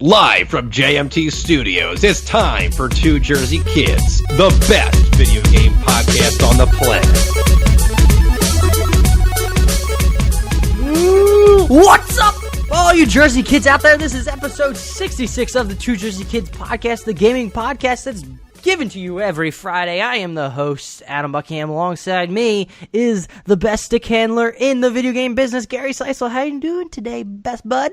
Live from JMT Studios, it's time for Two Jersey Kids, the best video game podcast on the planet. What's up, all you Jersey kids out there? This is episode 66 of the Two Jersey Kids podcast, the gaming podcast that's given to you every Friday. I am the host, Adam Buckingham. Alongside me is the best stick handler in the video game business, Gary Seisel. How you doing today, best bud?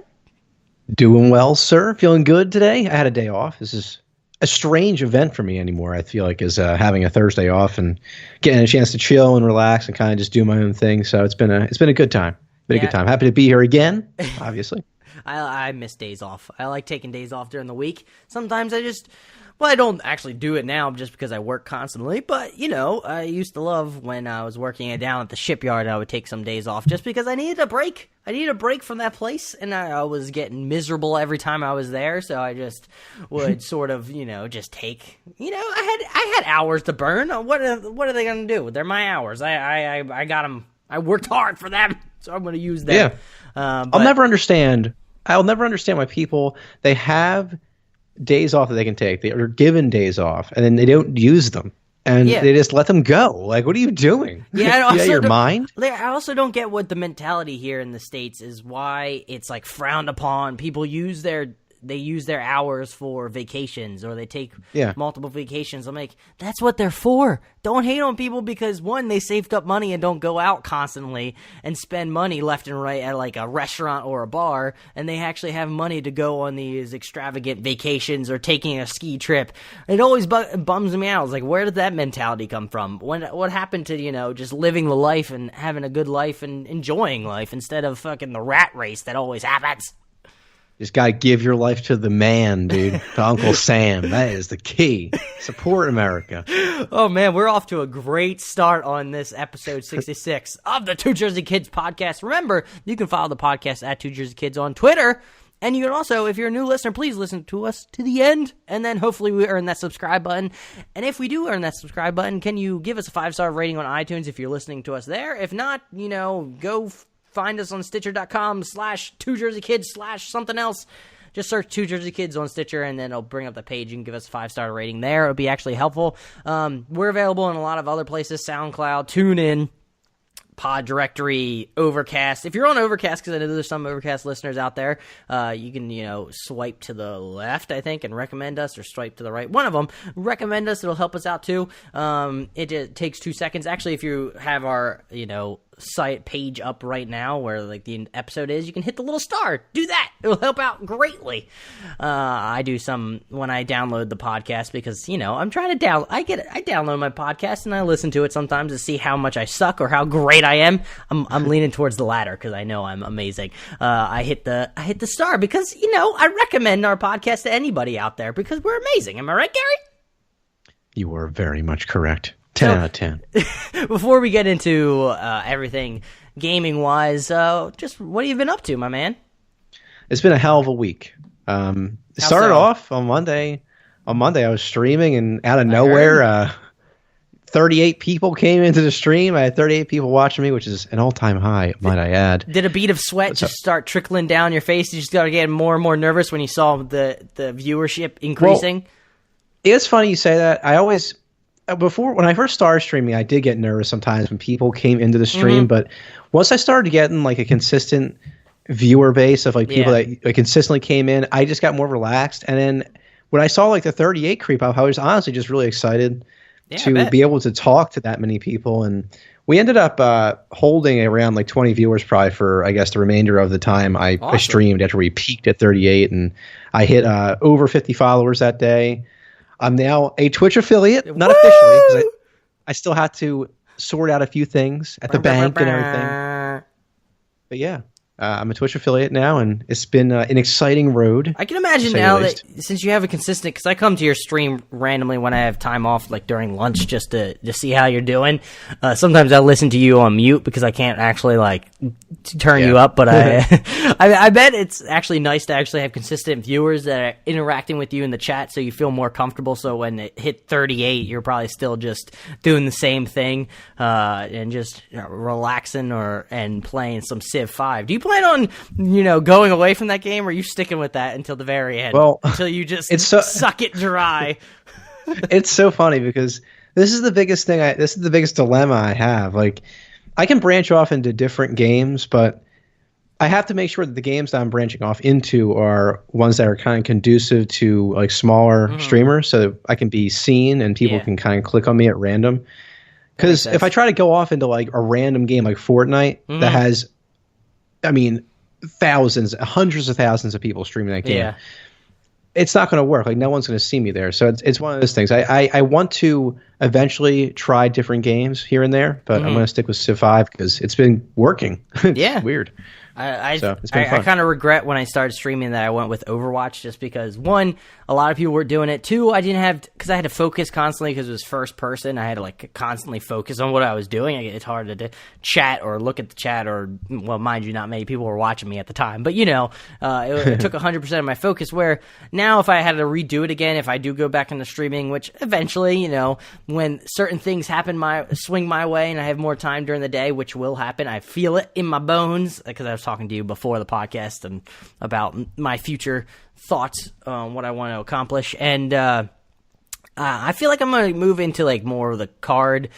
Doing well, sir. Feeling good today. I had a day off. This is a strange event for me anymore, I feel like, is having a Thursday off and getting a chance to chill and relax and kind of just do my own thing. So it's been a good time. A good time. Happy to be here again, obviously. I miss days off. I like taking days off during the week. Sometimes I don't actually do it now just because I work constantly, but, I used to love when I was working down at the shipyard, I would take some days off just because I needed a break. I needed a break from that place, and I was getting miserable every time I was there, so I just would sort of, just take, I had hours to burn. What are they going to do? They're my hours. I got them. I worked hard for them, so I'm going to use them. Yeah. I'll never understand why people, they have days off that they can take. They are given days off, and then they don't use them. And they just let them go. Like, what are you doing? Yeah, your mind? I also don't get what the mentality here in the States is, why it's like frowned upon. People use their hours for vacations, or they take multiple vacations. I'm like, that's what they're for. Don't hate on people because, one, they saved up money and don't go out constantly and spend money left and right at like a restaurant or a bar, and they actually have money to go on these extravagant vacations or taking a ski trip. It always bums me out. It's like, where did that mentality come from? What happened to, just living the life and having a good life and enjoying life instead of fucking the rat race that always happens? Just gotta give your life to the man, dude. To Uncle Sam. That is the key. Support America. Oh, man, we're off to a great start on this episode 66 of the Two Jersey Kids podcast. Remember, you can follow the podcast at Two Jersey Kids on Twitter. And you can also, if you're a new listener, please listen to us to the end. And then hopefully we earn that subscribe button. And if we do earn that subscribe button, can you give us a 5-star rating on iTunes if you're listening to us there? If not, go find us on Stitcher.com/Two Jersey Kids /something else. Just search Two Jersey Kids on Stitcher, and then it'll bring up the page. You can give us a 5-star rating there. It'll be actually helpful. We're available in a lot of other places: SoundCloud, TuneIn, Pod Directory, Overcast. If you're on Overcast, because I know there's some Overcast listeners out there, you can, swipe to the left, I think, and recommend us, or swipe to the right. One of them. Recommend us. It'll help us out, too. It takes 2 seconds. Actually, if you have our, site page up right now where like the episode is, you can hit the little star. Do that. It will help out greatly. I do some when I download the podcast because, I'm trying to I download my podcast and I listen to it sometimes to see how much I suck or how great I am. I'm leaning towards the latter because I know I'm amazing. I hit the star because, I recommend our podcast to anybody out there because we're amazing. Am I right, Gary? You are very much correct. 10 out of 10. Before we get into everything gaming-wise, just what have you been up to, my man? It's been a hell of a week. It started off on Monday. On Monday, I was streaming, and out of nowhere, 38 people came into the stream. I had 38 people watching me, which is an all-time high, might I add. Did a bead of sweat just start trickling down your face? You just started getting more and more nervous when you saw the viewership increasing? Well, it's funny you say that. When I first started streaming, I did get nervous sometimes when people came into the stream, but once I started getting like a consistent viewer base of like people that consistently came in, I just got more relaxed. And then when I saw like the 38 creep up, I was honestly just really excited to be able to talk to that many people. And we ended up holding around like 20 viewers probably for, I guess, the remainder of the time I streamed after we peaked at 38. And I hit over 50 followers that day. I'm now a Twitch affiliate, not officially, because I still have to sort out a few things at the bank and everything. But yeah, I'm a Twitch affiliate now, and it's been an exciting road. I can imagine now that since you have a consistent, because I come to your stream randomly when I have time off, like during lunch, just to see how you're doing. Sometimes I listen to you on mute because I can't actually like turn you up, but I bet it's actually nice to actually have consistent viewers that are interacting with you in the chat, so you feel more comfortable. So when it hit 38, you're probably still just doing the same thing and just relaxing and playing some Civ 5. Do you play plan on, going away from that game, or are you sticking with that until the very end? Well, until you just suck it dry. It's so funny because this is the biggest thing. This is the biggest dilemma I have. Like, I can branch off into different games, but I have to make sure that the games that I'm branching off into are ones that are kind of conducive to like smaller streamers, so that I can be seen and people can kind of click on me at random. Because if I try to go off into like a random game like Fortnite that has, I mean, thousands, hundreds of thousands of people streaming that game, it's not going to work. Like, no one's going to see me there. So it's one of those things. I want to eventually try different games here and there, but I'm going to stick with Civ 5 because it's been working. It's weird. I kind of regret when I started streaming that I went with Overwatch, just because, one, a lot of people were doing it. Two, I had to focus constantly because it was first person. I had to like constantly focus on what I was doing. It's hard to chat or look at the chat, or, well, mind you, not many people were watching me at the time, but it took 100% of my focus. Where now, if I had to redo it again, if I do go back into streaming, which eventually, when certain things swing my way and I have more time during the day, which will happen, I feel it in my bones, because I was talking to you before the podcast and about my future thoughts on what I want to accomplish, and I feel like I'm going to move into like more of the card,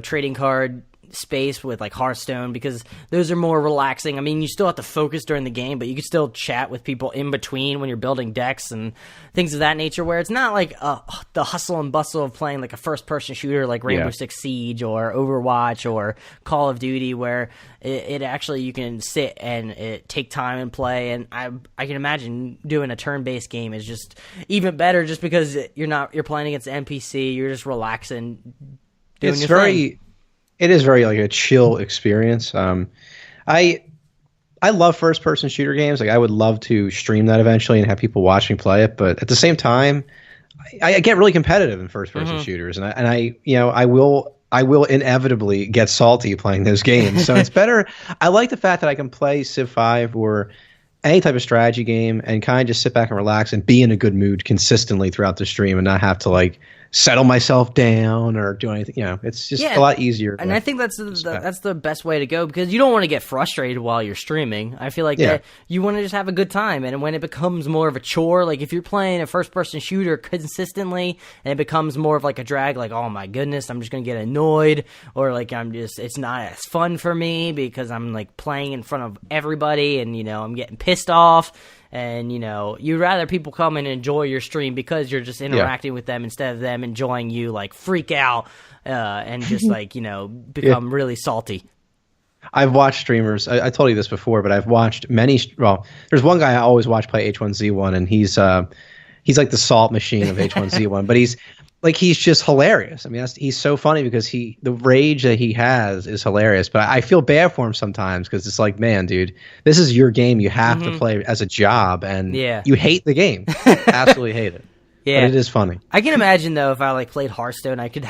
trading card space with like Hearthstone, because those are more relaxing. I mean, you still have to focus during the game, but you can still chat with people in between when you're building decks and things of that nature, where it's not like the hustle and bustle of playing like a first-person shooter like Rainbow Six Siege or Overwatch or Call of Duty, where it actually, you can sit and take time and play. And I can imagine doing a turn-based game is just even better, just because you're playing against an NPC, you're just relaxing, doing your thing. It is very like a chill experience. I love first-person shooter games. Like, I would love to stream that eventually and have people watch me play it. But at the same time, I get really competitive in first-person shooters, and I will inevitably get salty playing those games. So it's better. I like the fact that I can play Civ 5 or any type of strategy game and kind of just sit back and relax and be in a good mood consistently throughout the stream, and not have to like settle myself down or do anything. It's just a lot easier. And I think that's the best way to go, because you don't want to get frustrated while you're streaming. I feel like that you want to just have a good time. And when it becomes more of a chore, like if you're playing a first-person shooter consistently and it becomes more of like a drag, like, oh my goodness, I'm just going to get annoyed, or like it's not as fun for me because I'm like playing in front of everybody and, I'm getting pissed off. And, you'd rather people come and enjoy your stream because you're just interacting with them, instead of them enjoying you, like, freak out and just, like, become really salty. I've watched streamers. I told you this before, but I've watched many. Well, there's one guy I always watch play H1Z1, and he's like the salt machine of H1Z1, but he's just hilarious. I mean, he's so funny because the rage that he has is hilarious. But I feel bad for him sometimes, because it's like, man, dude, this is your game. You have to play as a job, and you hate the game. Absolutely hate it. Yeah, but it is funny. I can imagine though, if I like played Hearthstone, I could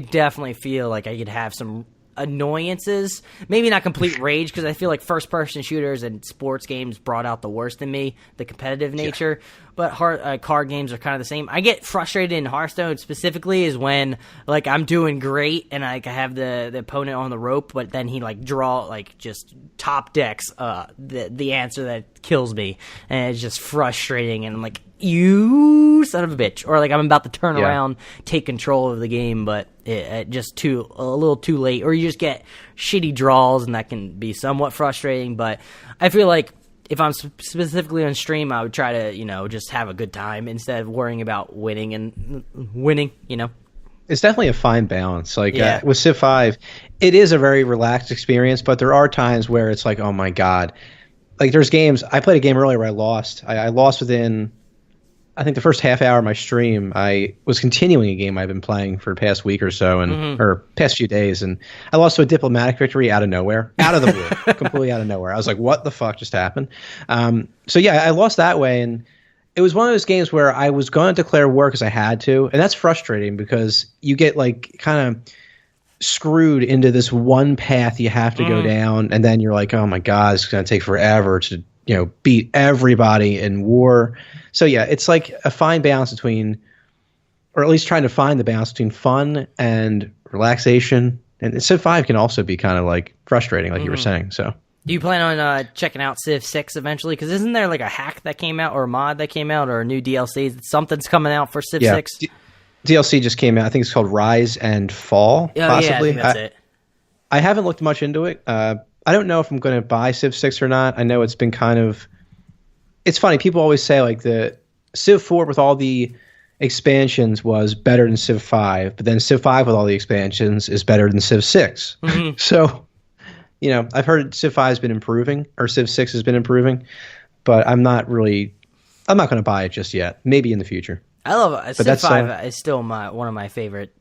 definitely feel like I could have some annoyances, maybe not complete rage, because I feel like first-person shooters and sports games brought out the worst in me, the competitive nature. But card games are kind of the same. I get frustrated in Hearthstone specifically is when like I'm doing great and I have the opponent on the rope, but then he like just top decks the answer that kills me, and it's just frustrating. And I'm like, you son of a bitch, or like I'm about to turn around, take control of the game, but it just a little too late, or you just get shitty draws, and that can be somewhat frustrating. But I feel like if I'm specifically on stream, I would try to, just have a good time instead of worrying about winning. It's definitely a fine balance. Like with Civ 5, it is a very relaxed experience, but there are times where it's like, oh my God. Like there's games, I played a game earlier where I lost. I lost within, I think, the first half hour of my stream. I was continuing a game I've been playing for the past week or so, or past few days, and I lost to a diplomatic victory out of nowhere, out of the blue, completely out of nowhere. I was like, what the fuck just happened? So yeah, I lost that way, and it was one of those games where I was going to declare war because I had to, and that's frustrating because you get like kind of screwed into this one path you have to go down, and then you're like, oh my God, it's going to take forever to beat everybody in war. So yeah, it's like a fine balance between, or at least trying to find the balance between fun and relaxation. And Civ 5 can also be kind of like frustrating, like you were saying. So Do you plan on checking out Civ 6 eventually? Because isn't there like a hack that came out or a mod that came out or a new DLC? Something's coming out for Civ 6? DLC just came out. I think it's called Rise and Fall, possibly. Yeah, I think that's it. I haven't looked much into it. I don't know if I'm going to buy Civ 6 or not. I know it's been kind of... It's funny. People always say like the Civ 4 with all the expansions was better than Civ 5, but then Civ 5 with all the expansions is better than Civ 6. Mm-hmm. So, you know, I've heard Civ 5 has been improving, or Civ 6 has been improving, but I'm not going to buy it just yet. Maybe in the future. I love it. Civ 5 is still one of my favorite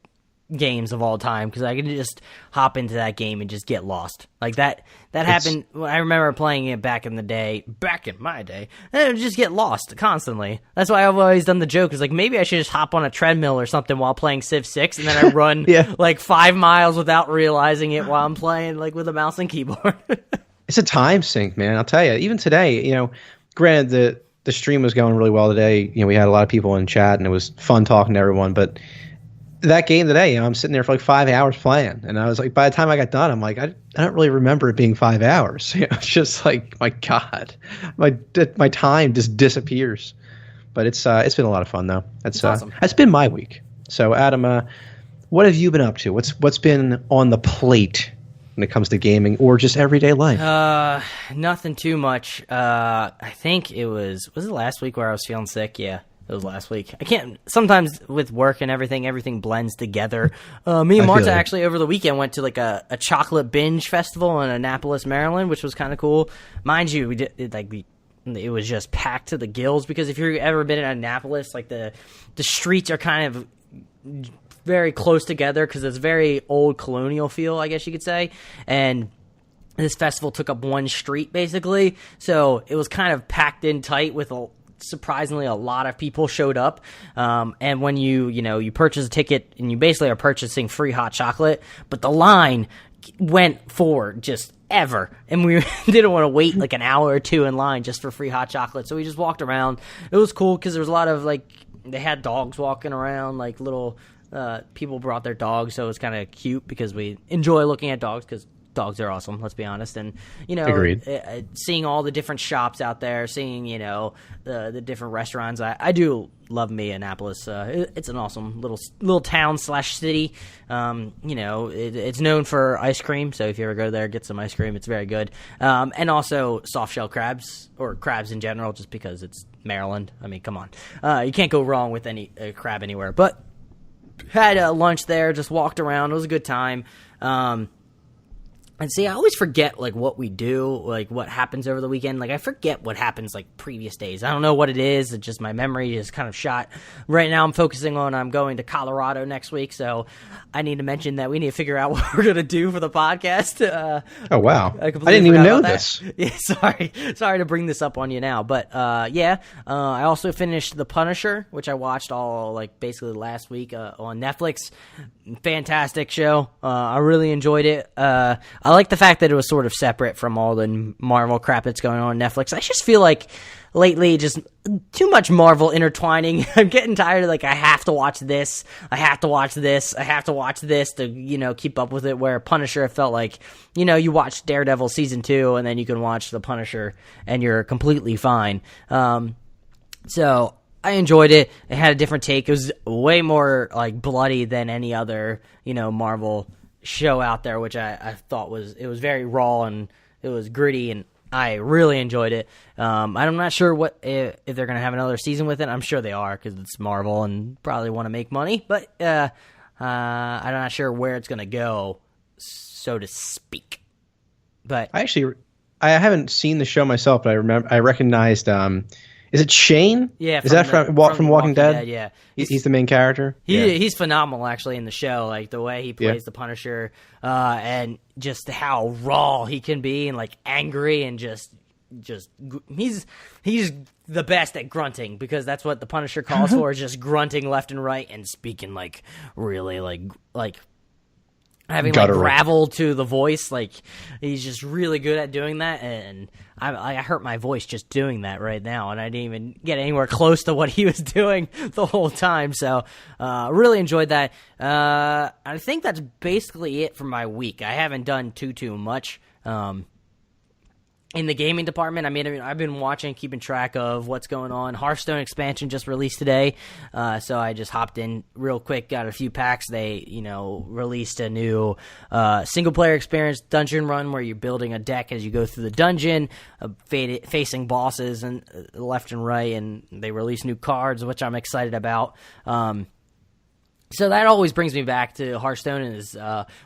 games of all time because I can just hop into that game and just get lost. Like that happened. I remember playing it back in my day, and it would just get lost constantly. That's why I've always done the joke is like maybe I should just hop on a treadmill or something while playing Civ 6 and then I run like 5 miles without realizing it while I'm playing like with a mouse and keyboard. It's a time sink, man. I'll tell you. Even today, you know, granted the stream was going really well today. You know, we had a lot of people in chat and it was fun talking to everyone, but that game today, you know, I'm sitting there for like 5 hours playing, and I was like, by the time I got done, I'm like, I don't really remember it being 5 hours. You know, it's just like, my God, my time just disappears. But it's been a lot of fun though. That's awesome. That's been my week. So Adam, what have you been up to? What's been on the plate when it comes to gaming or just everyday life? Nothing too much. I think it was it last week where I was feeling sick? Yeah. It was last week. I can't. Sometimes with work and everything blends together. Me and Marta actually over the weekend went to like a chocolate binge festival in Annapolis, Maryland, which was kind of cool. Mind you, we did it was just packed to the gills because if you've ever been in Annapolis, like the streets are kind of very close together because it's very old colonial feel, I guess you could say, and this festival took up one street basically, so it was kind of packed in tight with surprisingly a lot of people showed up, and when you purchase a ticket and you basically are purchasing free hot chocolate, but the line went for just ever, and we didn't want to wait like an hour or two in line just for free hot chocolate, so we just walked around. It was cool because there was a lot of like they had dogs walking around, like little people brought their dogs, so it was kind of cute because we enjoy looking at dogs because dogs are awesome, let's be honest. And seeing all the different shops out there, seeing the different restaurants, I do love me Annapolis. It's an awesome little town / city. It's known for ice cream, so if you ever go there, get some ice cream. It's very good. And also soft shell crabs, or crabs in general, just because it's Maryland. I mean, come on, you can't go wrong with any crab anywhere. But had lunch there, just walked around. It was a good time. And see, I always forget, like, what we do, like, what happens over the weekend. Like, I forget what happens, like, previous days. I don't know what it is. It's just my memory is kind of shot. Right now I'm focusing on I'm going to Colorado next week, so I need to mention that we need to figure out what we're going to do for the podcast. Oh, wow. I didn't even know this. Yeah, sorry to bring this up on you now. But, I also finished The Punisher, which I watched all, like, basically last week on Netflix. Fantastic show. I really enjoyed it. I like the fact that it was sort of separate from all the Marvel crap that's going on Netflix. I just feel like lately just too much Marvel intertwining. I'm getting tired of like I have to watch this, I have to watch this, I have to watch this to keep up with it. Where Punisher, it felt like you watch Daredevil season 2 and then you can watch The Punisher and you're completely fine. So I enjoyed it. It had a different take. It was way more like bloody than any other Marvel show out there, which I thought was very raw and it was gritty, and I really enjoyed it. I'm not sure if they're gonna have another season with it. I'm sure they are because it's Marvel and probably want to make money, but I'm not sure where it's gonna go, so to speak. But I haven't seen the show myself, but I recognized. Is it Shane? Yeah. Is that from Walking Dead? Yeah. He's the main character? He's phenomenal, actually, in the show. Like, the way he plays the Punisher, and just how raw he can be and, like, angry and just he's the best at grunting, because that's what the Punisher calls for, is just grunting left and right and speaking, like, really, like having like gravel to the voice. Like, he's just really good at doing that, and I hurt my voice just doing that right now, and I didn't even get anywhere close to what he was doing the whole time. So really enjoyed that. I think that's basically it for my week. I haven't done too much. in the gaming department. I mean, I've been watching, keeping track of what's going on. Hearthstone expansion just released today, so I just hopped in real quick, got a few packs. They, released a new single-player experience dungeon run where you're building a deck as you go through the dungeon, facing bosses and left and right, and they release new cards, which I'm excited about. So that always brings me back to Hearthstone is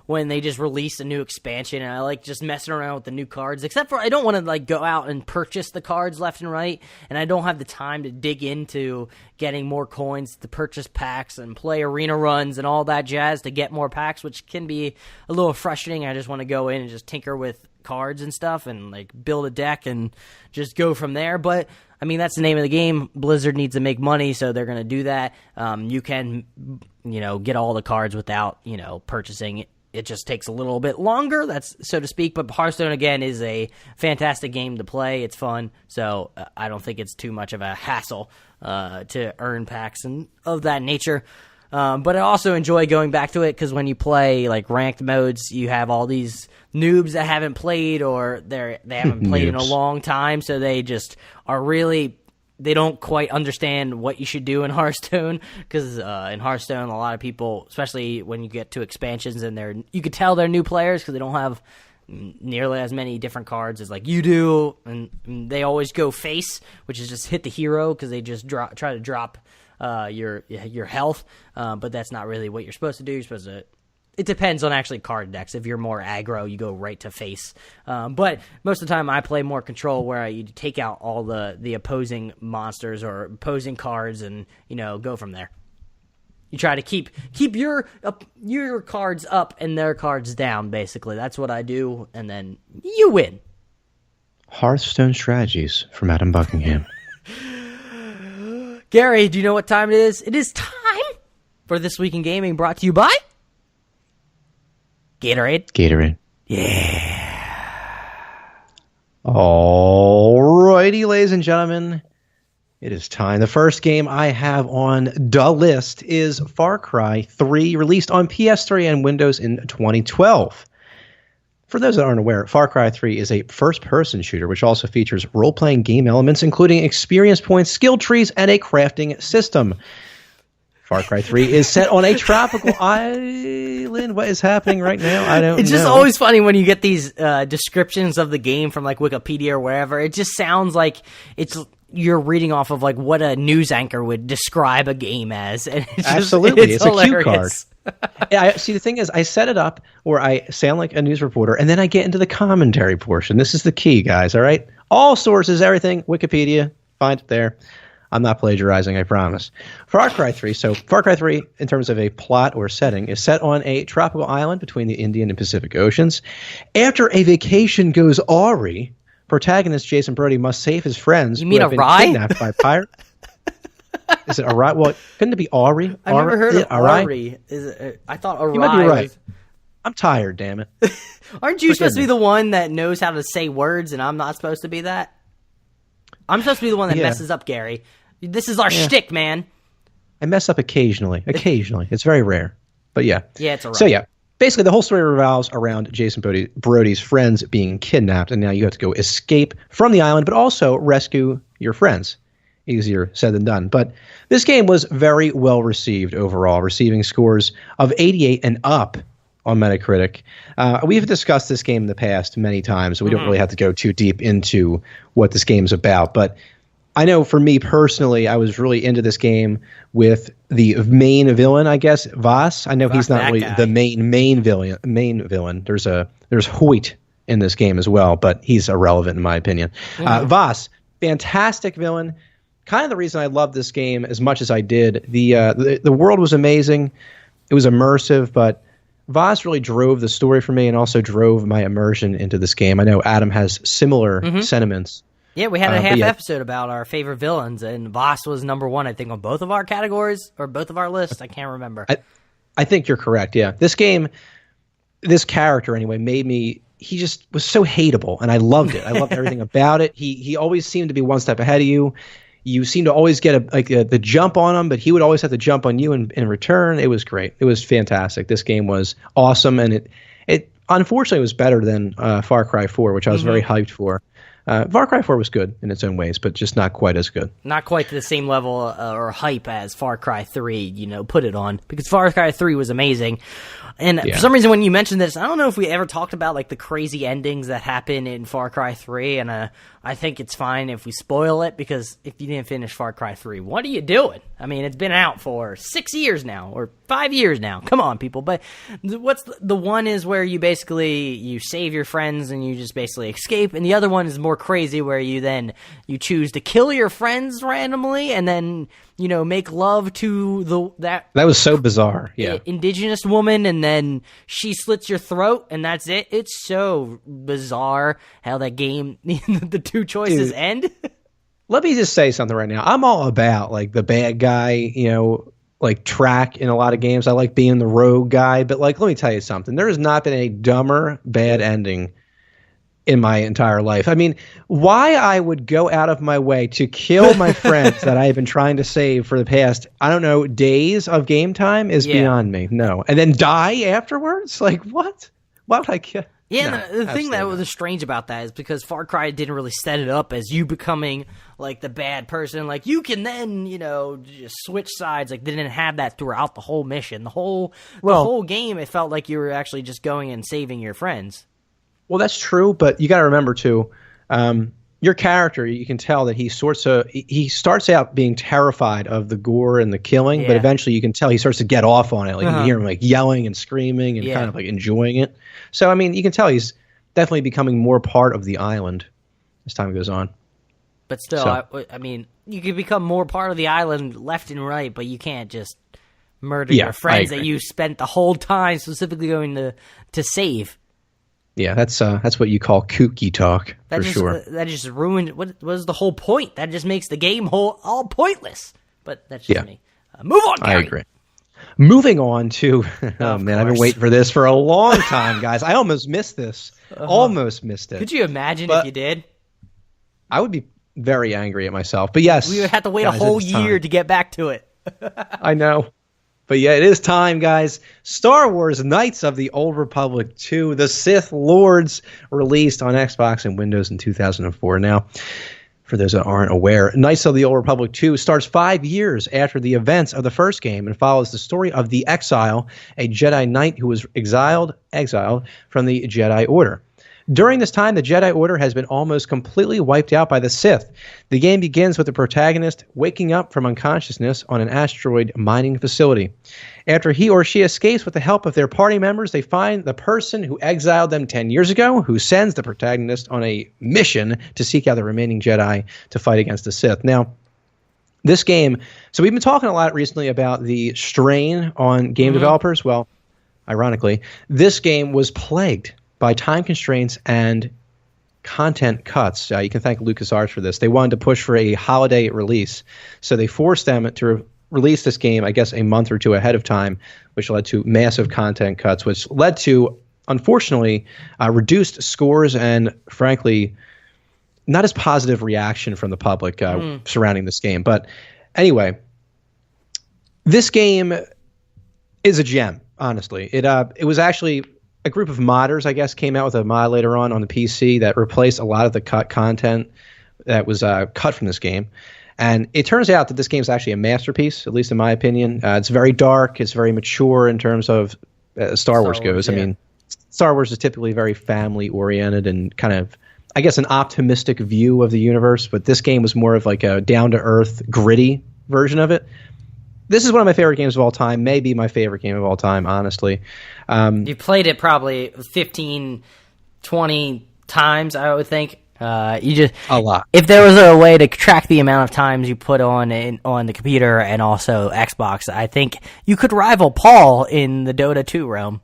when they just release a new expansion, and I like just messing around with the new cards, except for I don't want to like go out and purchase the cards left and right, and I don't have the time to dig into getting more coins to purchase packs and play arena runs and all that jazz to get more packs, which can be a little frustrating. I just want to go in and just tinker with cards and stuff and like build a deck and just go from there. But I mean, that's the name of the game. Blizzard needs to make money, so they're going to do that. You can, get all the cards without, purchasing. It just takes a little bit longer, that's so to speak. But Hearthstone, again, is a fantastic game to play. It's fun, so I don't think it's too much of a hassle to earn packs and of that nature. But I also enjoy going back to it because when you play like ranked modes, you have all these noobs that haven't played or they haven't played in a long time, so they just are really they don't quite understand what you should do in Hearthstone because in Hearthstone a lot of people, especially when you get to expansions, and you could tell they're new players because they don't have nearly as many different cards as like you do, and they always go face, which is just hit the hero because they just try to drop your health, but that's not really what you're supposed to do. You're supposed to. It depends on actually card decks. If you're more aggro, you go right to face. But most of the time, I play more control, where you take out all the opposing monsters or opposing cards, and go from there. You try to keep your cards up and their cards down. Basically, that's what I do, and then you win. Hearthstone strategies from Adam Buckingham. Gary, do you know what time it is? It is time for This Week in Gaming, brought to you by Gatorade. Yeah. Alrighty, ladies and gentlemen. It is time. The first game I have on the list is Far Cry 3, released on PS3 and Windows in 2012. For those that aren't aware, Far Cry 3 is a first-person shooter which also features role-playing game elements, including experience points, skill trees, and a crafting system. Far Cry 3 is set on a tropical island. What is happening right now? I don't know. It's just always funny when you get these descriptions of the game from like Wikipedia or wherever. It just sounds like you're reading off of like what a news anchor would describe a game as. And absolutely. It's hilarious. A cue card. See, the thing is, I set it up where I sound like a news reporter, and then I get into the commentary portion. This is the key, guys, all right? All sources, everything, Wikipedia, find it there. I'm not plagiarizing, I promise. Far Cry 3. So Far Cry 3, in terms of a plot or setting, is set on a tropical island between the Indian and Pacific Oceans. After a vacation goes awry, protagonist Jason Brody must save his friends who have been kidnapped by pirates. Is it awry? Well, couldn't it be awry? I've never heard of awry. I thought awry. You might be right. I'm tired, damn it. Aren't you supposed to be the one that knows how to say words, and I'm not supposed to be that? I'm supposed to be the one that messes up, Gary. This is our shtick, man. I mess up occasionally. It's very rare. But yeah. Yeah, it's all right. So yeah, basically the whole story revolves around Jason Brody's friends being kidnapped, and now you have to go escape from the island, but also rescue your friends. Easier said than done. But this game was very well received overall, receiving scores of 88 and up on Metacritic. We've discussed this game in the past many times, so we don't really have to go too deep into what this game's about. But I know for me personally, I was really into this game with the main villain, I guess, Voss. I know he's not really the main villain. There's Hoyt in this game as well, but he's irrelevant in my opinion. Voss, fantastic villain. Kind of the reason I loved this game as much as I did. The world was amazing. It was immersive, but Voss really drove the story for me and also drove my immersion into this game. I know Adam has similar sentiments. Yeah, we had a half episode about our favorite villains, and Voss was number one, I think, on both of our categories, or both of our lists. I can't remember. I think you're correct, yeah. This game, this character anyway, he just was so hateable, and I loved it. I loved everything about it. He always seemed to be one step ahead of you. You seemed to always get the jump on him, but he would always have to jump on you in return. It was great. It was fantastic. This game was awesome, and it unfortunately was better than Far Cry 4, which I was very hyped for. Far Cry 4 was good in its own ways, but just not quite as good. Not quite to the same level or hype as Far Cry 3, put it on. Because Far Cry 3 was amazing. And for some reason, when you mentioned this, I don't know if we ever talked about like the crazy endings that happen in Far Cry 3, and I think it's fine if we spoil it, because if you didn't finish Far Cry 3, what are you doing? I mean, it's been out for 6 years now, or 5 years now. Come on, people. But what's the one is where you save your friends and you just basically escape, and the other one is more crazy where you choose to kill your friends randomly and then make love to that was so bizarre. Yeah, indigenous woman, and then she slits your throat, and that's it. It's so bizarre how that game, the two choices end. Let me just say something right now. I'm all about like the bad guy, like track in a lot of games. I like being the rogue guy, but like, let me tell you something. There has not been a dumber bad ending in my entire life. I mean, why I would go out of my way to kill my friends that I've been trying to save for the past, I don't know, days of game time is beyond me. No. And then die afterwards? Like, what? Why would I kill? Yeah, no, the thing that was strange about that is because Far Cry didn't really set it up as you becoming like the bad person. Like you can then, just switch sides. Like they didn't have that throughout the whole mission. The whole game, it felt like you were actually just going and saving your friends. Well, that's true, but you got to remember too, your character, you can tell that he starts out being terrified of the gore and the killing, but eventually you can tell he starts to get off on it. Like you hear him like yelling and screaming and kind of like enjoying it. So, I mean, you can tell he's definitely becoming more part of the island as time goes on. But still, I mean, you can become more part of the island left and right, but you can't just murder your friends that you spent the whole time specifically going to save. Yeah, that's what you call kooky talk, sure. That just ruined what was the whole point. That just makes the game all pointless. But that's just me. Move on, Gary. I agree. Moving on to, I've been waiting for this for a long time, guys. I almost missed this. Almost missed it. Could you imagine if you did? I would be very angry at myself. But yes. We would have to wait a whole year to get back to it. I know. But yeah, it is time, guys. Star Wars Knights of the Old Republic 2, The Sith Lords, released on Xbox and Windows in 2004. Now, for those that aren't aware, Knights of the Old Republic 2 starts 5 years after the events of the first game and follows the story of the Exile, a Jedi Knight who was exiled from the Jedi Order. During this time, the Jedi Order has been almost completely wiped out by the Sith. The game begins with the protagonist waking up from unconsciousness on an asteroid mining facility. After he or she escapes with the help of their party members, they find the person who exiled them 10 years ago, who sends the protagonist on a mission to seek out the remaining Jedi to fight against the Sith. Now, this game, so we've been talking a lot recently about the strain on game developers. Well, ironically, this game was plagued by time constraints and content cuts. You can thank LucasArts for this. They wanted to push for a holiday release, so they forced them to release this game, I guess, a month or two ahead of time, which led to massive content cuts, which led to, unfortunately, reduced scores and, frankly, not as positive reaction from the public surrounding this game. But anyway, this game is a gem, honestly. It was actually a group of modders, I guess, came out with a mod later on the PC that replaced a lot of the cut content that was cut from this game. And it turns out that this game is actually a masterpiece, at least in my opinion. It's very dark. It's very mature in terms of Star Wars goes. Yeah. I mean, Star Wars is typically very family-oriented and kind of, I guess, an optimistic view of the universe. But this game was more of like a down-to-earth, gritty version of it. This is one of my favorite games of all time, maybe my favorite game of all time, honestly. You played it probably 15, 20 times, I would think. A lot. If there was a way to track the amount of times you put on the computer and also Xbox, I think you could rival Paul in the Dota 2 realm.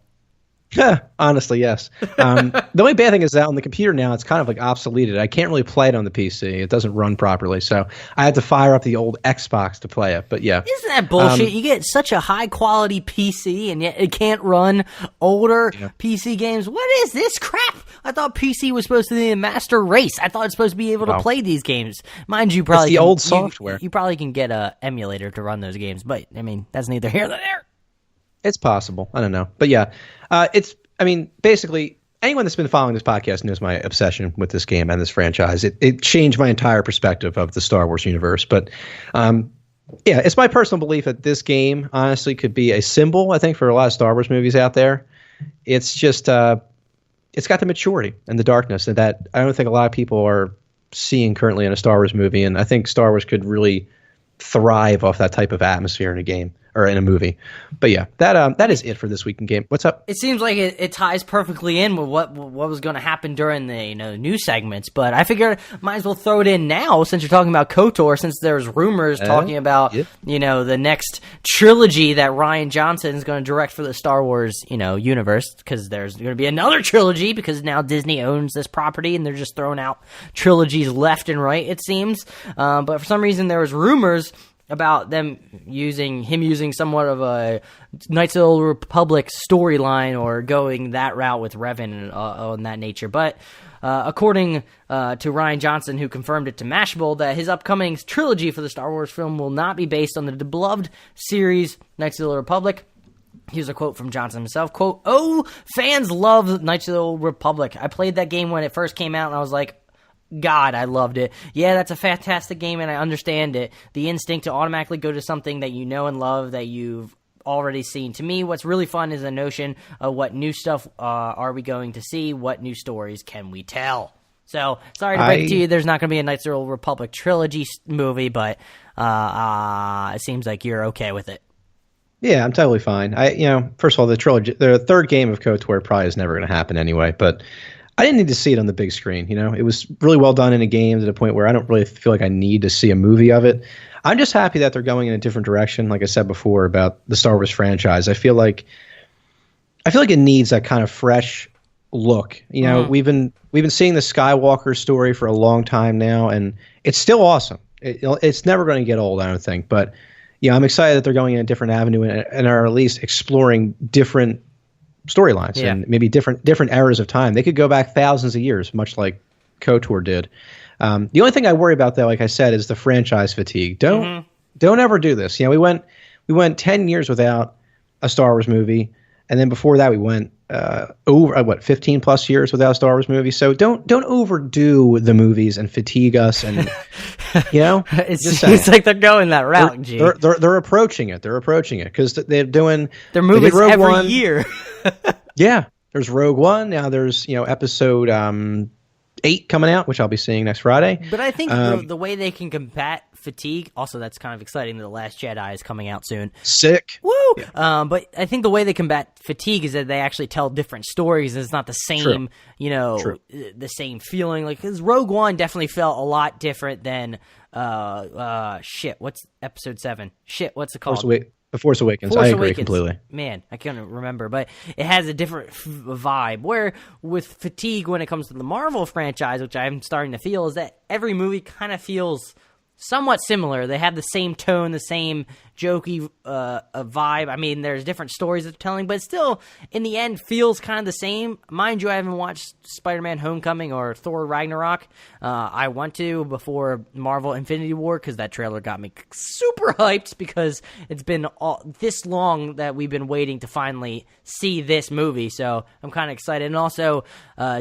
Honestly, yes. The only bad thing is that on the computer now, it's kind of like obsoleted. I can't really play it on the PC. It doesn't run properly. So I had to fire up the old Xbox to play it. But yeah. Isn't that bullshit? You get such a high quality PC and yet it can't run older PC games. What is this crap? I thought PC was supposed to be a master race. I thought it's supposed to be able to play these games. Mind you, probably it's the old software. You probably can get a emulator to run those games. But, I mean, that's neither here nor there. It's possible. I don't know. But yeah, basically, anyone that's been following this podcast knows my obsession with this game and this franchise. It changed my entire perspective of the Star Wars universe. But yeah, it's my personal belief that this game honestly could be a symbol, I think, for a lot of Star Wars movies out there. It's just it's got the maturity and the darkness that I don't think a lot of people are seeing currently in a Star Wars movie. And I think Star Wars could really thrive off that type of atmosphere in a game or in a movie. But yeah, that is it for this week in game. What's up? It seems like it ties perfectly in with what was going to happen during the news segments. But I figured might as well throw it in now since you're talking about KOTOR. Since there's rumors talking about the next trilogy that Rian Johnson is going to direct for the Star Wars universe, because there's going to be another trilogy because now Disney owns this property and they're just throwing out trilogies left and right. It seems, but for some reason there was rumors about them using somewhat of a Knights of the Old Republic storyline or going that route with Revan and on that nature. But according to Rian Johnson, who confirmed it to Mashable, that his upcoming trilogy for the Star Wars film will not be based on the beloved series Knights of the Old Republic. Here's a quote from Johnson himself, quote, "Oh, fans love Knights of the Old Republic. I played that game when it first came out, and I was like, God, I loved it. Yeah, that's a fantastic game, and I understand it. The instinct to automatically go to something that you know and love that you've already seen. To me, what's really fun is the notion of what new stuff are we going to see? What new stories can we tell?" So, sorry to break it to you, there's not going to be a Knights of the Old Republic trilogy movie, but it seems like you're okay with it. Yeah, I'm totally fine. First of all, the third game of KOTOR probably is never going to happen anyway, but I didn't need to see it on the big screen. It was really well done in a game to the point where I don't really feel like I need to see a movie of it. I'm just happy that they're going in a different direction. Like I said before about the Star Wars franchise, I feel like it needs that kind of fresh look. We've been seeing the Skywalker story for a long time now, and it's still awesome. It's never going to get old, I don't think. But I'm excited that they're going in a different avenue and are at least exploring different storylines and maybe different eras of time. They could go back thousands of years, much like KOTOR did. The only thing I worry about, though, like I said, is the franchise fatigue. Don't ever do this. We went 10 years without a Star Wars movie, and then before that we went over 15 plus years without a Star Wars movie. So don't overdo the movies and fatigue us. And it's like they're going that route. They're approaching it. They're approaching it because they're movies every year. Yeah, there's Rogue One. Now there's episode 8 coming out, which I'll be seeing next Friday. But I think the way they can combat fatigue, also that's kind of exciting that The Last Jedi is coming out soon. Sick. Woo! Yeah. But I think the way they combat fatigue is that they actually tell different stories. It's not the same, the same feeling. Like, because Rogue One definitely felt a lot different than, what's episode 7? What's it called? The Force Awakens. I agree completely. Man, I can't remember, but it has a different vibe. Where with fatigue, when it comes to the Marvel franchise, which I'm starting to feel, is that every movie kind of feels somewhat similar. They have the same tone, the same jokey vibe. I mean, there's different stories they're telling, but still, in the end, feels kind of the same. Mind you, I haven't watched Spider-Man Homecoming or Thor Ragnarok. I want to before Marvel Infinity War, because that trailer got me super hyped, because it's been this long that we've been waiting to finally see this movie, so I'm kind of excited. And also,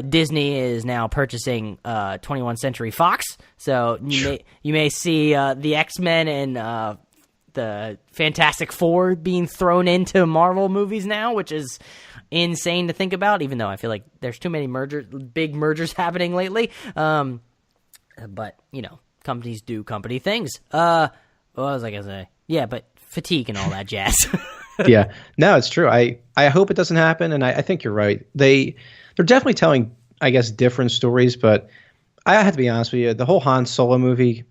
Disney is now purchasing 21st Century Fox, so you may see the X-Men and the Fantastic Four being thrown into Marvel movies now, which is insane to think about, even though I feel like there's too many big mergers happening lately. But, companies do company things. What was I going to say? Yeah, but fatigue and all that jazz. Yeah. No, it's true. I hope it doesn't happen, and I think you're right. They're definitely telling, I guess, different stories, but I have to be honest with you, the whole Han Solo movie,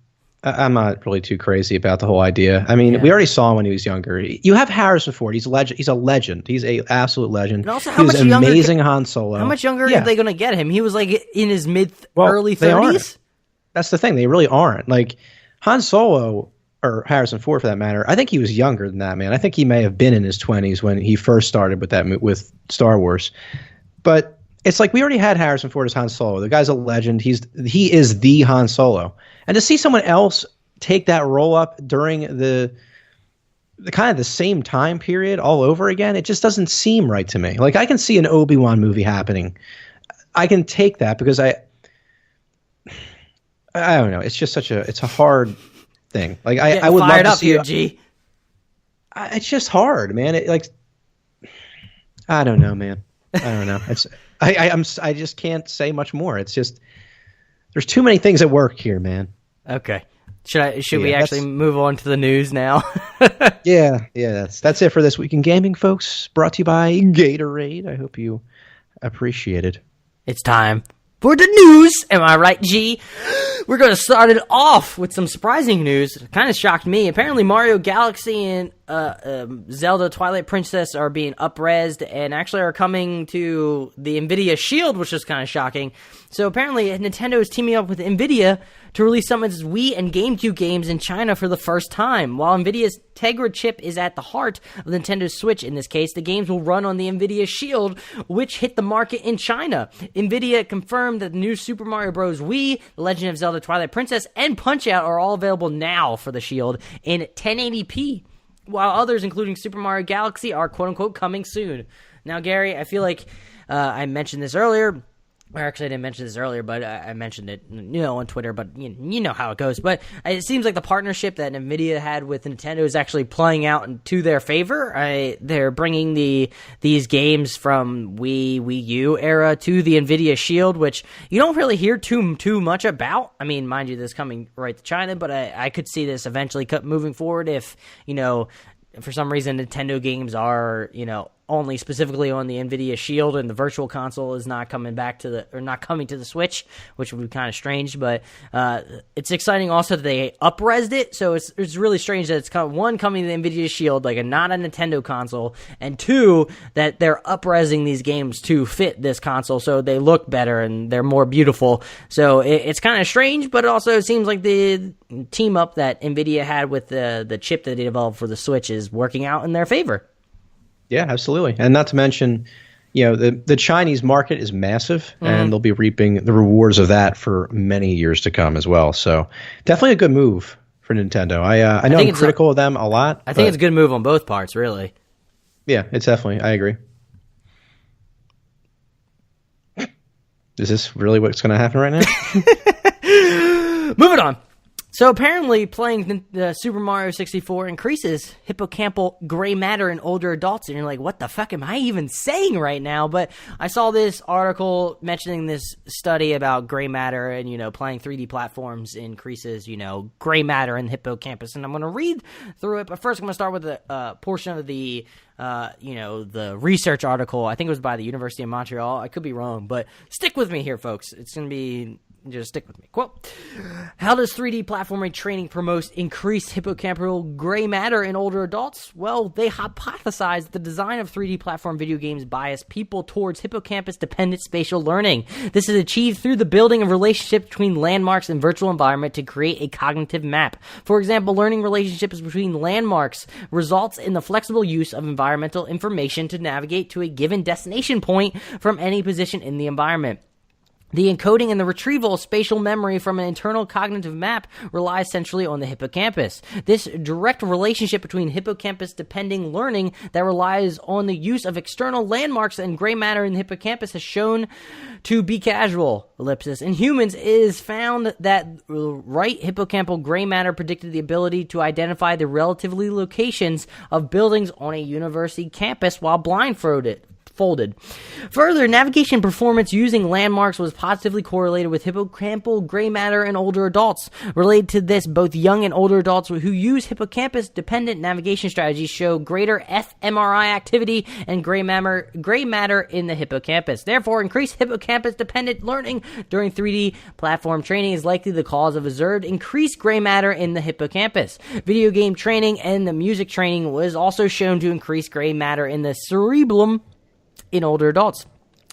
I'm not really too crazy about the whole idea. I mean, we already saw him when he was younger. You have Harrison Ford. He's a legend. He's an absolute legend. And also, he was amazing Han Solo. How much younger are they going to get him? He was like in his early 30s? That's the thing. They really aren't. Like Han Solo, or Harrison Ford for that matter, I think he was younger than that, man. I think he may have been in his 20s when he first started with Star Wars. But it's like we already had Harrison Ford as Han Solo. The guy's a legend. He is the Han Solo. And to see someone else take that role up during the kind of the same time period all over again, it just doesn't seem right to me. Like I can see an Obi-Wan movie happening I can take that because I don't know. It's just it's a hard thing. Like I would love to see it. G. It's just hard, man. I don't know, man. I don't know. I just can't say much more. It's just there's too many things at work here, man. Okay. Should we actually move on to the news now? Yeah. That's it for this week in gaming, folks. Brought to you by Gatorade. I hope you appreciate it. It's time for the news. Am I right, G? We're going to start it off with some surprising news. It kind of shocked me. Apparently, Mario Galaxy and Zelda Twilight Princess are being up-resed and actually are coming to the Nvidia Shield, which is kind of shocking. So apparently, Nintendo is teaming up with Nvidia to release some of its Wii and GameCube games in China for the first time. While Nvidia's Tegra chip is at the heart of the Nintendo Switch in this case, the games will run on the Nvidia Shield, which hit the market in China. Nvidia confirmed that the new Super Mario Bros. Wii, The Legend of Zelda Twilight Princess, and Punch-Out are all available now for the Shield in 1080p, while others, including Super Mario Galaxy, are quote-unquote coming soon. Now, Gary, I feel like I mentioned this earlier. Or actually, I didn't mention this earlier, but I mentioned it, on Twitter, but you know how it goes. But it seems like the partnership that Nvidia had with Nintendo is actually playing out to their favor. They're bringing these games from Wii U era to the Nvidia Shield, which you don't really hear too much about. I mean, mind you, this is coming right to China, but I could see this eventually moving forward if, for some reason Nintendo games are, only specifically on the Nvidia Shield and the Virtual Console is not coming not coming to the Switch, which would be kind of strange. But it's exciting also that they up-resed it, so it's really strange that it's one coming to the Nvidia Shield, like not a Nintendo console, and two that they're up-resing these games to fit this console, so they look better and they're more beautiful. So it's kind of strange, but it also seems like the team up that Nvidia had with the chip that they developed for the Switch is working out in their favor. Yeah, absolutely. And not to mention, the Chinese market is massive, and they'll be reaping the rewards of that for many years to come as well. So definitely a good move for Nintendo. I know I'm critical of them a lot. I think it's a good move on both parts, really. Yeah, it's definitely. I agree. Is this really what's going to happen right now? Moving on. So apparently playing the Super Mario 64 increases hippocampal gray matter in older adults, and you're like, what the fuck am I even saying right now? But I saw this article mentioning this study about gray matter and, playing 3D platforms increases, gray matter in the hippocampus, and I'm going to read through it, but first I'm going to start with a portion of the the research article. I think it was by the University of Montreal. I could be wrong, but stick with me here, folks. It's going to be... Just stick with me. Quote, how does 3D platforming training promote increased hippocampal gray matter in older adults? Well, they hypothesized that the design of 3D platform video games bias people towards hippocampus-dependent spatial learning. This is achieved through the building of relationships between landmarks and virtual environment to create a cognitive map. For example, learning relationships between landmarks results in the flexible use of environmental information to navigate to a given destination point from any position in the environment. The encoding and the retrieval of spatial memory from an internal cognitive map relies centrally on the hippocampus. This direct relationship between hippocampus-dependent learning that relies on the use of external landmarks and gray matter in the hippocampus has shown to be causal. In humans, it is found that right hippocampal gray matter predicted the ability to identify the relative locations of buildings on a university campus while blindfolded. Further, navigation performance using landmarks was positively correlated with hippocampal gray matter in older adults. Related to this, both young and older adults who use hippocampus-dependent navigation strategies show greater fMRI activity and gray matter in the hippocampus. Therefore, increased hippocampus-dependent learning during 3D platform training is likely the cause of observed increased gray matter in the hippocampus. Video game training and the music training was also shown to increase gray matter in the cerebellum in older adults.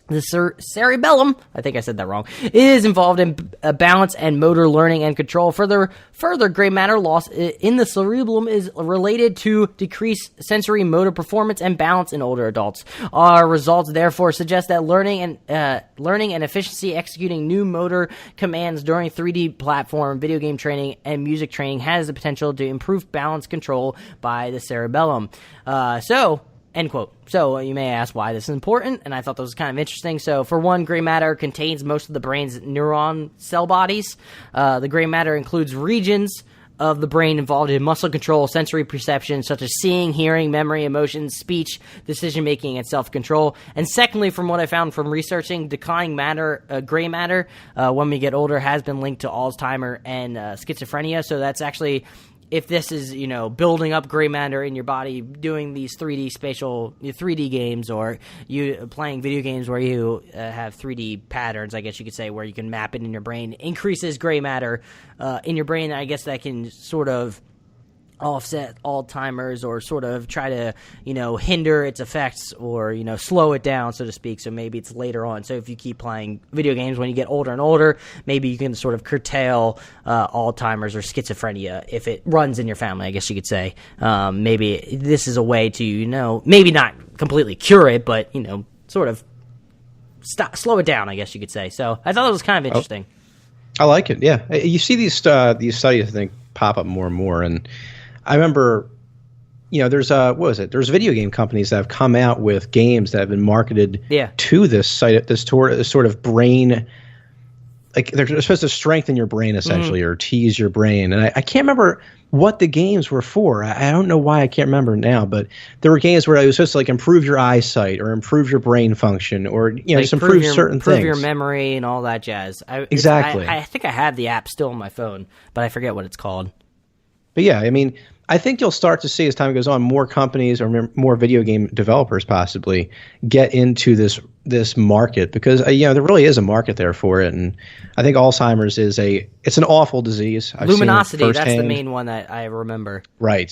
The cerebellum, I think I said that wrong, is involved in balance and motor learning and control. Further gray matter loss in the cerebellum is related to decreased sensory motor performance and balance in older adults. Our results therefore suggest that learning and efficiency executing new motor commands during 3D platform, video game training, and music training has the potential to improve balance control by the cerebellum. So End quote. So you may ask why this is important, and I thought that was kind of interesting. So for one, gray matter contains most of the brain's neuron cell bodies. The gray matter includes regions of the brain involved in muscle control, sensory perception, such as seeing, hearing, memory, emotions, speech, decision-making, and self-control. And secondly, from what I found from researching, declining matter, gray matter, when we get older, has been linked to Alzheimer and schizophrenia. So that's actually... if this is, building up gray matter in your body, doing these 3D games, or you playing video games where you have 3D patterns, I guess you could say, where you can map it in your brain, increases gray matter in your brain. I guess that can sort of offset Alzheimer's, or sort of try to, hinder its effects, or, slow it down, so to speak. So maybe it's later on. So if you keep playing video games when you get older and older, maybe you can sort of curtail Alzheimer's or schizophrenia if it runs in your family, I guess you could say. Maybe this is a way to, maybe not completely cure it, but, sort of slow it down, I guess you could say. So I thought it was kind of interesting. I like it, yeah. You see these studies, I think, pop up more and more, and I remember, there's there's video game companies that have come out with games that have been marketed to this sort of brain, like they're supposed to strengthen your brain essentially, or tease your brain. And I can't remember what the games were for. I don't know why I can't remember now, but there were games where it was supposed to like improve your eyesight or improve your brain function, or just improve certain things, improve your memory and all that jazz. Exactly. I think I have the app still on my phone, but I forget what it's called. But yeah, I mean, I think you'll start to see as time goes on, more companies or more video game developers possibly get into this market, because there really is a market there for it. And I think Alzheimer's it's an awful disease. Luminosity, that's the main one that I remember. Right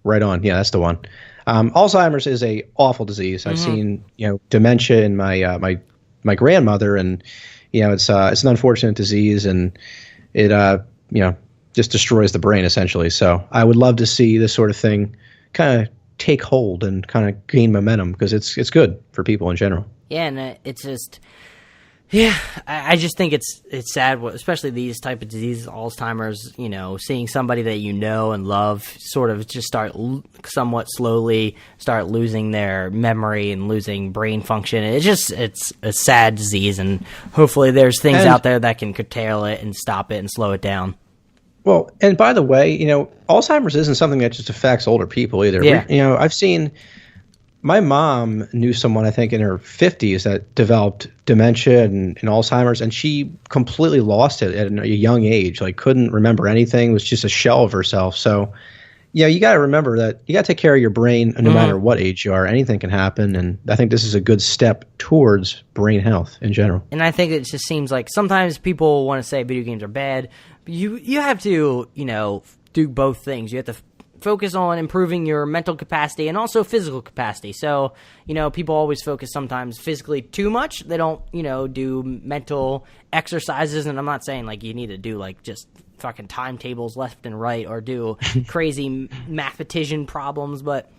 on. Yeah, that's the one. Alzheimer's is a awful disease. I've seen dementia in my grandmother, and it's an unfortunate disease, and it just destroys the brain essentially. So I would love to see this sort of thing kind of take hold and kind of gain momentum, because it's good for people in general. Yeah, and it's just, I just think it's sad, especially these type of diseases, Alzheimer's, seeing somebody that and love sort of just start somewhat slowly start losing their memory and losing brain function. It's a sad disease, and hopefully there's things out there that can curtail it and stop it and slow it down. Well, and by the way, Alzheimer's isn't something that just affects older people either. Yeah. I've seen, my mom knew someone, I think in her 50s, that developed dementia and Alzheimer's, and she completely lost it at a young age, like couldn't remember anything, was just a shell of herself. So, you got to remember that you got to take care of your brain no matter what age you are. Anything can happen, and I think this is a good step towards brain health in general. And I think it just seems like sometimes people want to say video games are bad. You have to, do both things. You have to focus on improving your mental capacity and also physical capacity. So, people always focus sometimes physically too much. They don't, do mental exercises. And I'm not saying like you need to do like just fucking timetables left and right or do crazy mathematician problems, but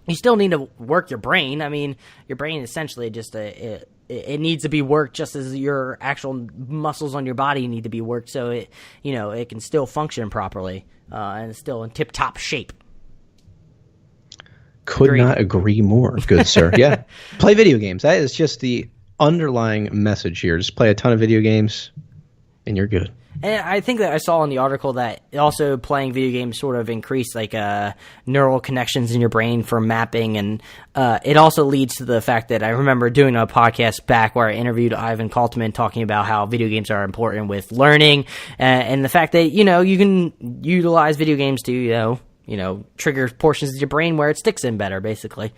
you still need to work your brain. I mean, your brain essentially just it needs to be worked just as your actual muscles on your body need to be worked, so it it can still function properly and it's still in tip-top shape. Could not agree more, good sir. Yeah, play video games. That is just the underlying message here. Just play a ton of video games, and you're good. And I think that I saw in the article that also playing video games sort of increased like neural connections in your brain for mapping, and it also leads to the fact that I remember doing a podcast back where I interviewed Ivan Kaltman talking about how video games are important with learning, and the fact that you can utilize video games to trigger portions of your brain where it sticks in better. Basically,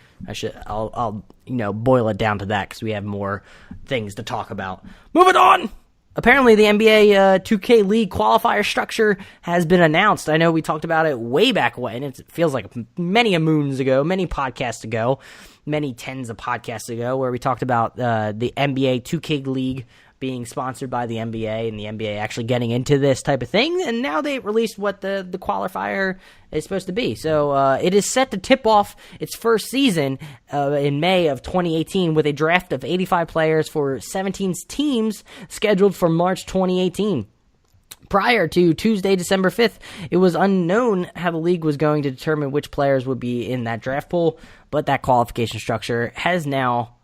I'll boil it down to that because we have more things to talk about. Moving on. Apparently, the NBA 2K League Qualifier structure has been announced. I know we talked about it way back when. It feels like many moons ago, many podcasts ago, many tens of podcasts ago, where we talked about the NBA 2K League being sponsored by the NBA and the NBA actually getting into this type of thing. And now they released what the qualifier is supposed to be. So it is set to tip off its first season in May of 2018 with a draft of 85 players for 17 teams scheduled for March 2018. Prior to Tuesday, December 5th, it was unknown how the league was going to determine which players would be in that draft pool, but that qualification structure has now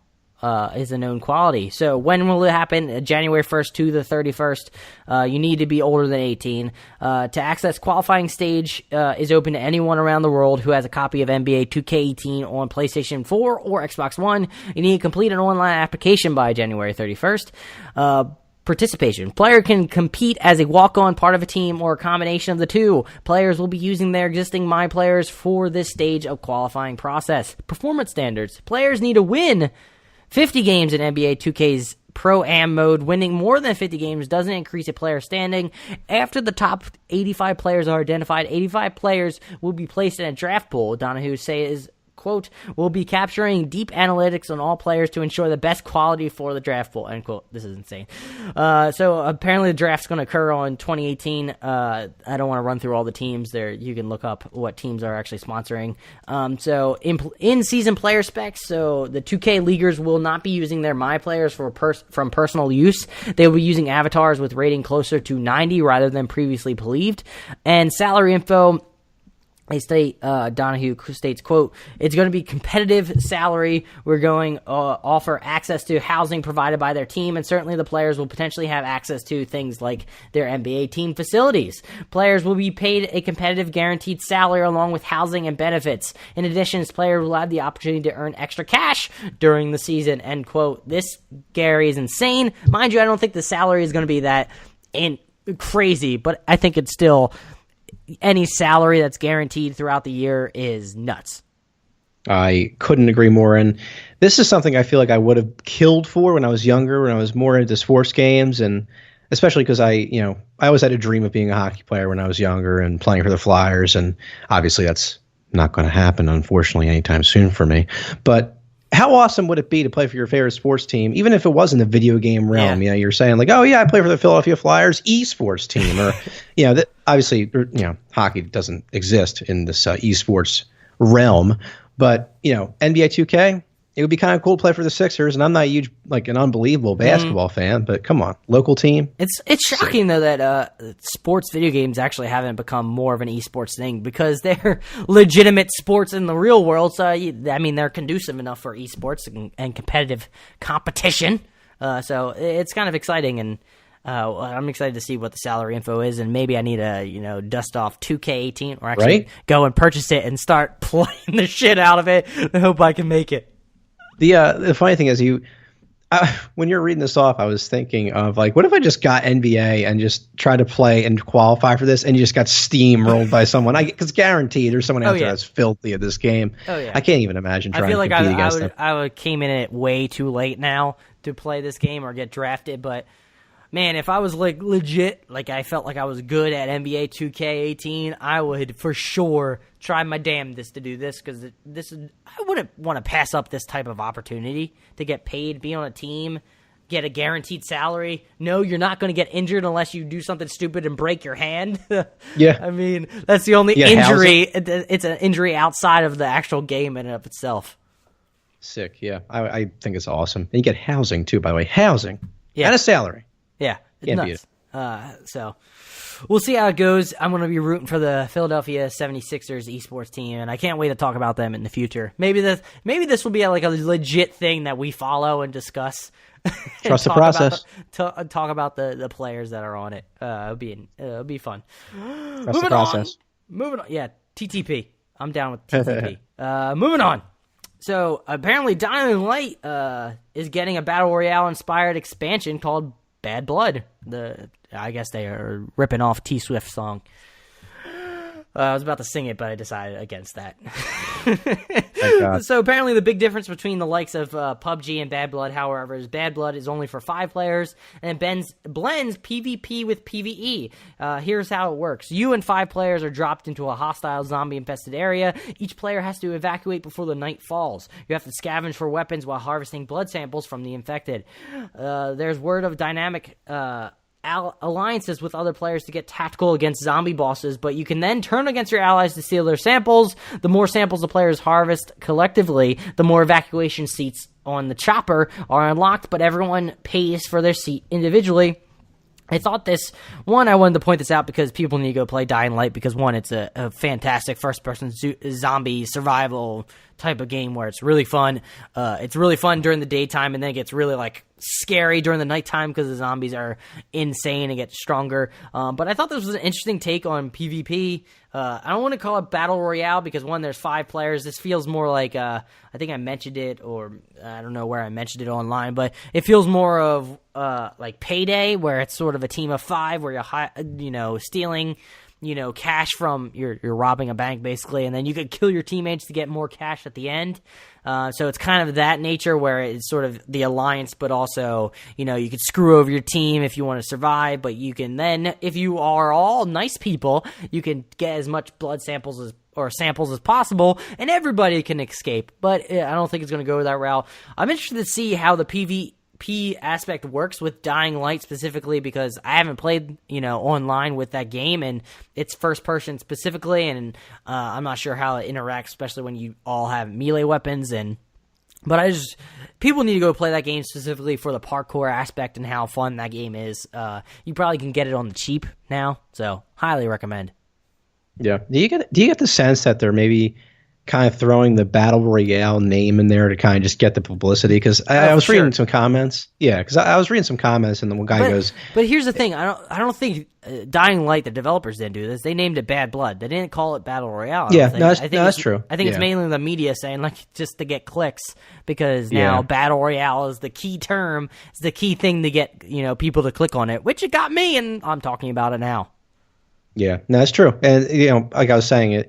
is a known quality. So when will it happen? January 1st to the 31st. You need to be older than 18. To access qualifying stage is open to anyone around the world who has a copy of NBA 2K18 on PlayStation 4 or Xbox One. You need to complete an online application by January 31st. Participation. Player can compete as a walk-on, part of a team, or a combination of the two. Players will be using their existing My Players for this stage of qualifying process. Performance standards. Players need to win 50 games in NBA 2K's Pro-Am mode. Winning more than 50 games doesn't increase a player's standing. After the top 85 players are identified, 85 players will be placed in a draft pool. Donahue says, quote, "We'll be capturing deep analytics on all players to ensure the best quality for the draft pool," end quote. This is insane. So apparently the draft's going to occur on 2018. I don't want to run through all the teams there. You can look up what teams are actually sponsoring. So in-season player specs. So the 2K leaguers will not be using their My Players from personal use. They will be using avatars with rating closer to 90 rather than previously believed. And salary info. They state, Donahue states, quote, "It's going to be competitive salary. We're going to offer access to housing provided by their team, and certainly the players will potentially have access to things like their NBA team facilities. Players will be paid a competitive guaranteed salary along with housing and benefits. In addition, players will have the opportunity to earn extra cash during the season," end quote. This, Gary, is insane. Mind you, I don't think the salary is going to be that crazy, but I think it's still... any salary that's guaranteed throughout the year is nuts. I couldn't agree more. And this is something I feel like I would have killed for when I was younger, when I was more into sports games. And especially because I always had a dream of being a hockey player when I was younger and playing for the Flyers. And obviously that's not going to happen, unfortunately, anytime soon for me. But how awesome would it be to play for your favorite sports team, even if it was in the video game realm? Yeah. You're saying like, oh yeah, I play for the Philadelphia Flyers esports team, or obviously, hockey doesn't exist in this esports realm, but NBA 2K, it would be kind of cool to play for the Sixers. And I'm not an unbelievable basketball fan, but come on, local team. It's shocking though that sports video games actually haven't become more of an esports thing, because they're legitimate sports in the real world. So they're conducive enough for esports and competitive competition. So it's kind of exciting, and I'm excited to see what the salary info is, and maybe I need to dust off 2K18 or actually go and purchase it and start playing the shit out of it. I hope I can make it. The funny thing is, when you're reading this off, I was thinking of what if I just got NBA and just try to play and qualify for this, and you just got steamrolled by someone? Because guaranteed there's someone out there that's filthy at this game. Oh yeah, I can't even imagine trying to compete against them. I came in it way too late now to play this game or get drafted, but. Man, if I was legit, I felt like I was good at NBA 2K18, I would for sure try my damnedest to do this, because I wouldn't want to pass up this type of opportunity to get paid, be on a team, get a guaranteed salary. No, you're not going to get injured unless you do something stupid and break your hand. Yeah. That's the only injury. It's an injury outside of the actual game in and of itself. Sick, yeah. I think it's awesome. And you get housing too, by the way. Housing. Yeah. And a salary. Yeah, it's nuts. So we'll see how it goes. I'm going to be rooting for the Philadelphia 76ers esports team, and I can't wait to talk about them in the future. Maybe this will be a legit thing that we follow and discuss. Trust the process. Talk about the players that are on it. It'll be fun. Trust the process. Moving on. Yeah, TTP. I'm down with TTP. Moving on. So apparently Dying Light is getting a Battle Royale-inspired expansion called Bad Blood. I guess they are ripping off T Swift's song. I was about to sing it, but I decided against that. So apparently the big difference between the likes of PUBG and Bad Blood, however, is Bad Blood is only for 5 players, and it blends PvP with PvE. Here's how it works. You and 5 players are dropped into a hostile zombie-infested area. Each player has to evacuate before the night falls. You have to scavenge for weapons while harvesting blood samples from the infected. There's word of dynamic alliances with other players to get tactical against zombie bosses, but you can then turn against your allies to steal their samples. The more samples the players harvest collectively, the more evacuation seats on the chopper are unlocked, but everyone pays for their seat individually. I thought this one. I wanted to point this out because people need to go play Dying Light because one, it's a fantastic first-person zombie survival type of game where it's really fun. It's really fun during the daytime, and then it gets really like scary during the nighttime because the zombies are insane and get stronger. But I thought this was an interesting take on PvP. I don't want to call it Battle Royale because one, there's 5 players. This feels more like I think I mentioned it, or I don't know where I mentioned it online, but it feels more of like Payday, where it's sort of a team of 5 where you're stealing cash from you're robbing a bank basically, and then you could kill your teammates to get more cash at the end. So it's kind of that nature where it's sort of the alliance, but also, you could screw over your team if you want to survive, but you can then, if you are all nice people, you can get as much blood samples as possible, and everybody can escape. But I don't think it's going to go that route. I'm interested to see how the PvP aspect works with Dying Light specifically because I haven't played, online with that game, and it's first person specifically, and I'm not sure how it interacts, especially when you all have melee weapons. But people need to go play that game specifically for the parkour aspect and how fun that game is. You probably can get it on the cheap now, so highly recommend. Yeah. Do you get the sense that they're maybe kind of throwing the Battle Royale name in there to kind of just get the publicity? Because I was reading some comments. Yeah, because I was reading some comments, and the one guy goes... But here's the thing. I don't think Dying Light, the developers, didn't do this. They named it Bad Blood. They didn't call it Battle Royale. Yeah, that's true. I think it's mainly the media saying, like, just to get clicks, because now Battle Royale is the key term. It's the key thing to get, people to click on it, which it got me, and I'm talking about it now. Yeah, no, that's true. And, like I was saying,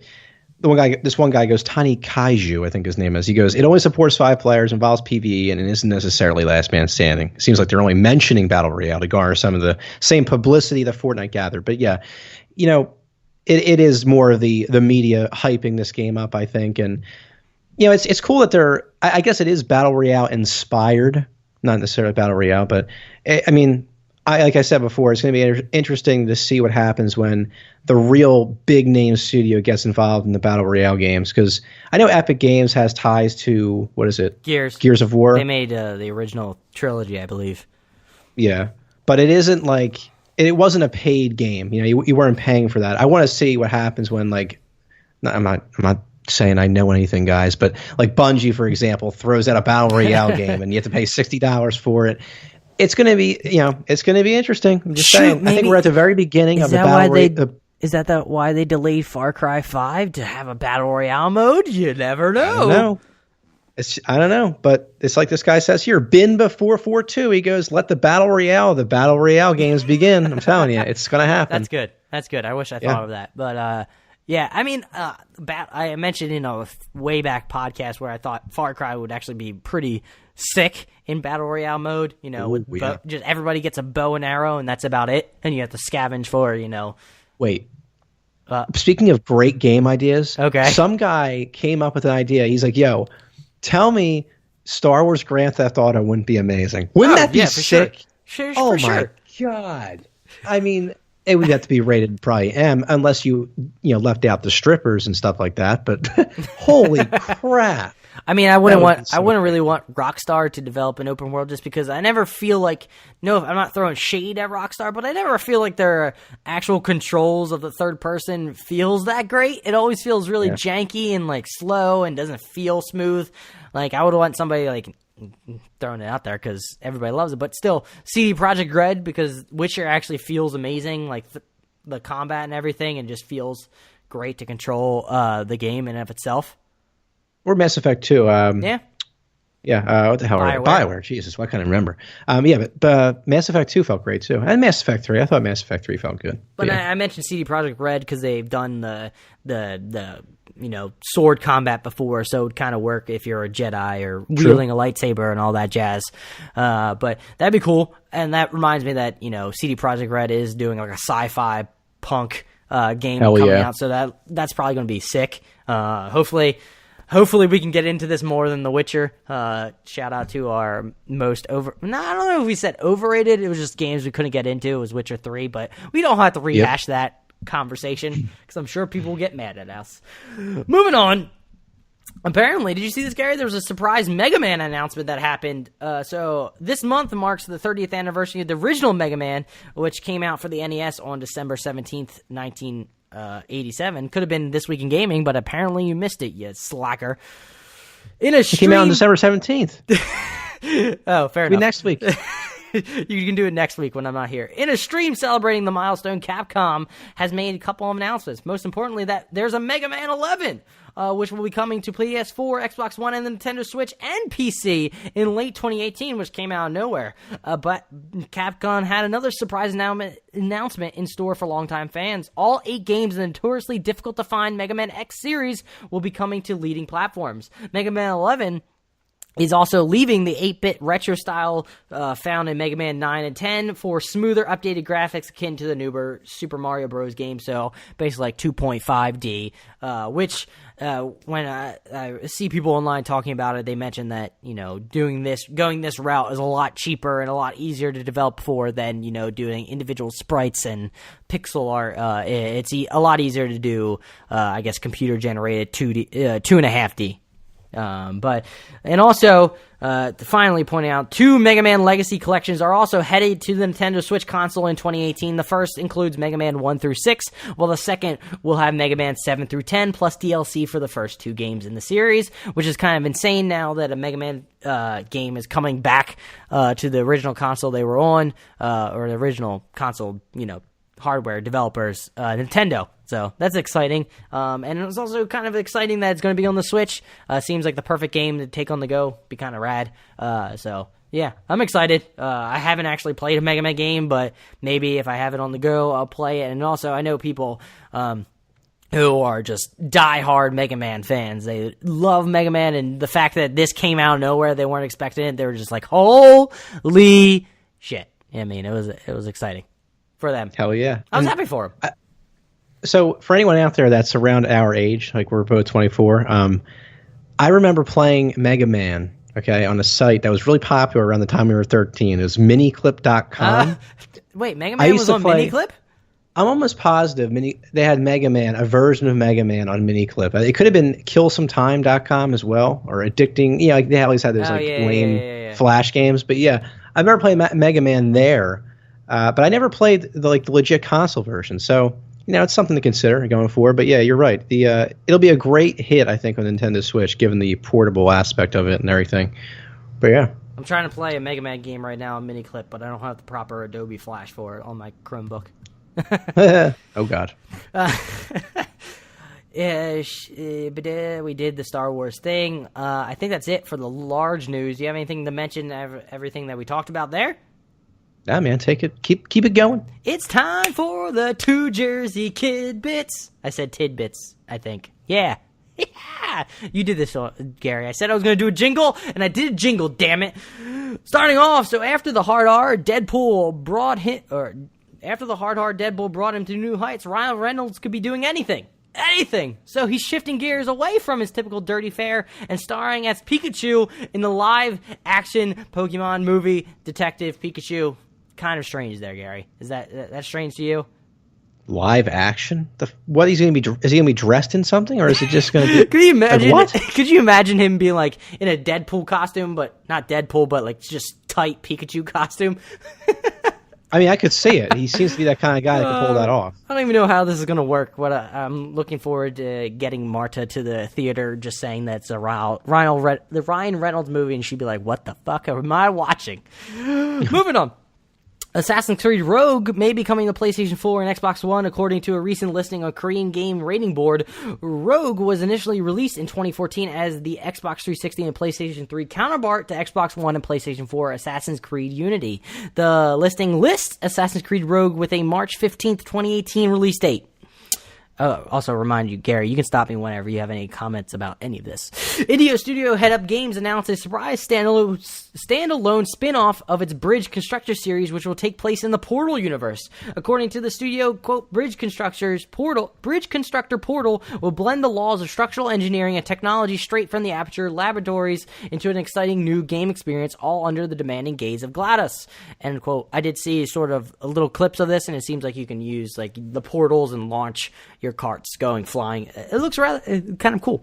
this one guy goes, Tiny Kaiju, I think his name is. He goes, it only supports 5 players, involves PvE, and it isn't necessarily last man standing. It seems like they're only mentioning Battle Royale to garner some of the same publicity that Fortnite gathered. But yeah, it is more of the media hyping this game up, I think. And, it's cool that I guess it is Battle Royale-inspired, not necessarily Battle Royale, but I mean, like I said before, it's going to be interesting to see what happens when the real big name studio gets involved in the Battle Royale games. Because I know Epic Games has ties to, what is it? Gears of War. They made the original trilogy, I believe. Yeah, but it isn't like it wasn't a paid game. You weren't paying for that. I want to see what happens when I'm not saying I know anything, guys, but like Bungie, for example, throws out a Battle Royale game and you have to pay $60 for it. It's going to be, it's going to be interesting. I'm just saying. I think we're at the very beginning of the Battle Royale. Is that why they delayed Far Cry 5 to have a Battle Royale mode? You never know. I don't know, but it's like this guy says here, bin before 4.2. He goes, let the Battle Royale games begin. I'm telling you, it's going to happen. That's good. I wish I thought of that. But, yeah, I mean, I mentioned in a way back podcast where I thought Far Cry would actually be pretty sick in Battle Royale mode, just everybody gets a bow and arrow and that's about it, and you have to scavenge for, Wait. Speaking of great game ideas, okay. Some guy came up with an idea. He's like, yo, tell me Star Wars Grand Theft Auto wouldn't be amazing. Wouldn't that be sick? Sure. Oh my God. I mean, it would have to be rated probably M, unless you left out the strippers and stuff like that, but holy crap. I mean, I wouldn't really want Rockstar to develop an open world just because I never feel like, I'm not throwing shade at Rockstar, but I never feel like their actual controls of the third person feels that great. It always feels really janky and like slow and doesn't feel smooth. Like I would want somebody like throwing it out there because everybody loves it, but still CD Projekt Red, because Witcher actually feels amazing, like the combat and everything, and just feels great to control the game in and of itself. Or Mass Effect 2. Yeah. What the hell? BioWare. Jesus, why can't I remember? But Mass Effect 2 felt great too, and Mass Effect 3. I thought Mass Effect 3 felt good. But I mentioned CD Projekt Red because they've done the sword combat before, so it would kind of work if you're a Jedi or wielding a lightsaber and all that jazz. But that'd be cool. And that reminds me that CD Projekt Red is doing like a sci-fi punk game coming out, so that's probably going to be sick. Hopefully we can get into this more than The Witcher. Shout out to our most I don't know if we said overrated. It was just games we couldn't get into. It was Witcher 3, but we don't have to rehash that conversation because I'm sure people will get mad at us. Moving on. Apparently, did you see this, Gary? There was a surprise Mega Man announcement that happened. So this month marks the 30th anniversary of the original Mega Man, which came out for the NES on December 17th, 1987. Could have been This Week in Gaming, but apparently you missed it, you slacker. It came out on December 17th. Oh, fair enough. Next week. You can do it next week when I'm not here. In a stream celebrating the milestone, Capcom has made a couple of announcements. Most importantly, that there's a Mega Man 11, which will be coming to PS4, Xbox One, and the Nintendo Switch and PC in late 2018, which came out of nowhere. But Capcom had another surprise announcement in store for longtime fans. All 8 games in the notoriously difficult-to-find Mega Man X series will be coming to leading platforms. Mega Man 11 is also leaving the 8-bit retro style found in Mega Man 9 and 10 for smoother, updated graphics akin to the newer Super Mario Bros. Game, so basically like 2.5D, which when I see people online talking about it, they mention that, going this route is a lot cheaper and a lot easier to develop for than, doing individual sprites and pixel art. It's a lot easier to do, I guess, computer-generated 2.5D. Finally pointing out, 2 Mega Man Legacy collections are also headed to the Nintendo Switch console in 2018. The first includes Mega Man 1 through 6, while the second will have Mega Man 7 through 10, plus DLC for the first 2 games in the series, which is kind of insane now that a Mega Man game is coming back to the original console they were on, or the original console, hardware developers, Nintendo. So that's exciting. And it was also kind of exciting that it's going to be on the Switch. Seems like the perfect game to take on the go. Be kind of rad. So yeah, I'm excited. I haven't actually played a Mega Man game, but maybe if I have it on the go, I'll play it. And also, I know people who are just diehard Mega Man fans. They love Mega Man, and the fact that this came out of nowhere, they weren't expecting it. They were just like, holy shit. I mean, it was exciting for them. Hell yeah. I was happy for them. So for anyone out there that's around our age, like we're both 24, I remember playing Mega Man, on a site that was really popular around the time we were 13. It was miniclip.com. Wait, Mega Man was on Miniclip? I'm almost positive they had Mega Man, a version of Mega Man on Miniclip. It could have been killsometime.com as well, or addicting. They always had those lame Flash games. But yeah, I remember playing Mega Man there, but I never played the legit console version. So it's something to consider going forward. But yeah, you're right. It'll be a great hit, I think, on Nintendo Switch, given the portable aspect of it and everything. But yeah. I'm trying to play a Mega Man game right now on Miniclip, but I don't have the proper Adobe Flash for it on my Chromebook. Oh, God. We did the Star Wars thing. I think that's it for the large news. Do you have anything to mention, everything that we talked about there? Yeah, man, take it. Keep it going. It's time for the Two Jersey Kid Bits. I said tidbits, I think. Yeah. Yeah. You did this, Gary. I said I was going to do a jingle, and I did a jingle, damn it. Starting off, so after the hard R, Deadpool brought him to new heights, Ryan Reynolds could be doing anything. So he's shifting gears away from his typical dirty fare and starring as Pikachu in the live-action Pokemon movie Detective Pikachu. Kind of strange there, Gary. Is that strange to you? Live action? What he's going to be? Is he going to be dressed in something, or is it just going to be? Could you imagine? What? Could you imagine him being like in a Deadpool costume, but not Deadpool, but like just tight Pikachu costume? I mean, I could see it. He seems to be that kind of guy that can pull that off. I don't even know how this is going to work. I'm looking forward to getting Marta to the theater, just saying that it's the Ryan Reynolds movie, and she'd be like, "What the fuck am I watching?" Moving on. Assassin's Creed Rogue may be coming to PlayStation 4 and Xbox One, according to a recent listing on Korean Game Rating Board. Rogue was initially released in 2014 as the Xbox 360 and PlayStation 3 counterpart to Xbox One and PlayStation 4 Assassin's Creed Unity. The listing lists Assassin's Creed Rogue with a March 15th, 2018 release date. Also remind you, Gary, you can stop me whenever you have any comments about any of this. Ideo Studio Head Up Games announced a surprise standalone spin-off of its Bridge Constructor series, which will take place in the Portal universe. According to the studio, quote, Bridge Constructor Portal will blend the laws of structural engineering and technology straight from the Aperture laboratories into an exciting new game experience, all under the demanding gaze of GLaDOS. End quote. I did see sort of little clips of this, and it seems like you can use like the portals and launch your carts going flying. It looks rather kind of cool.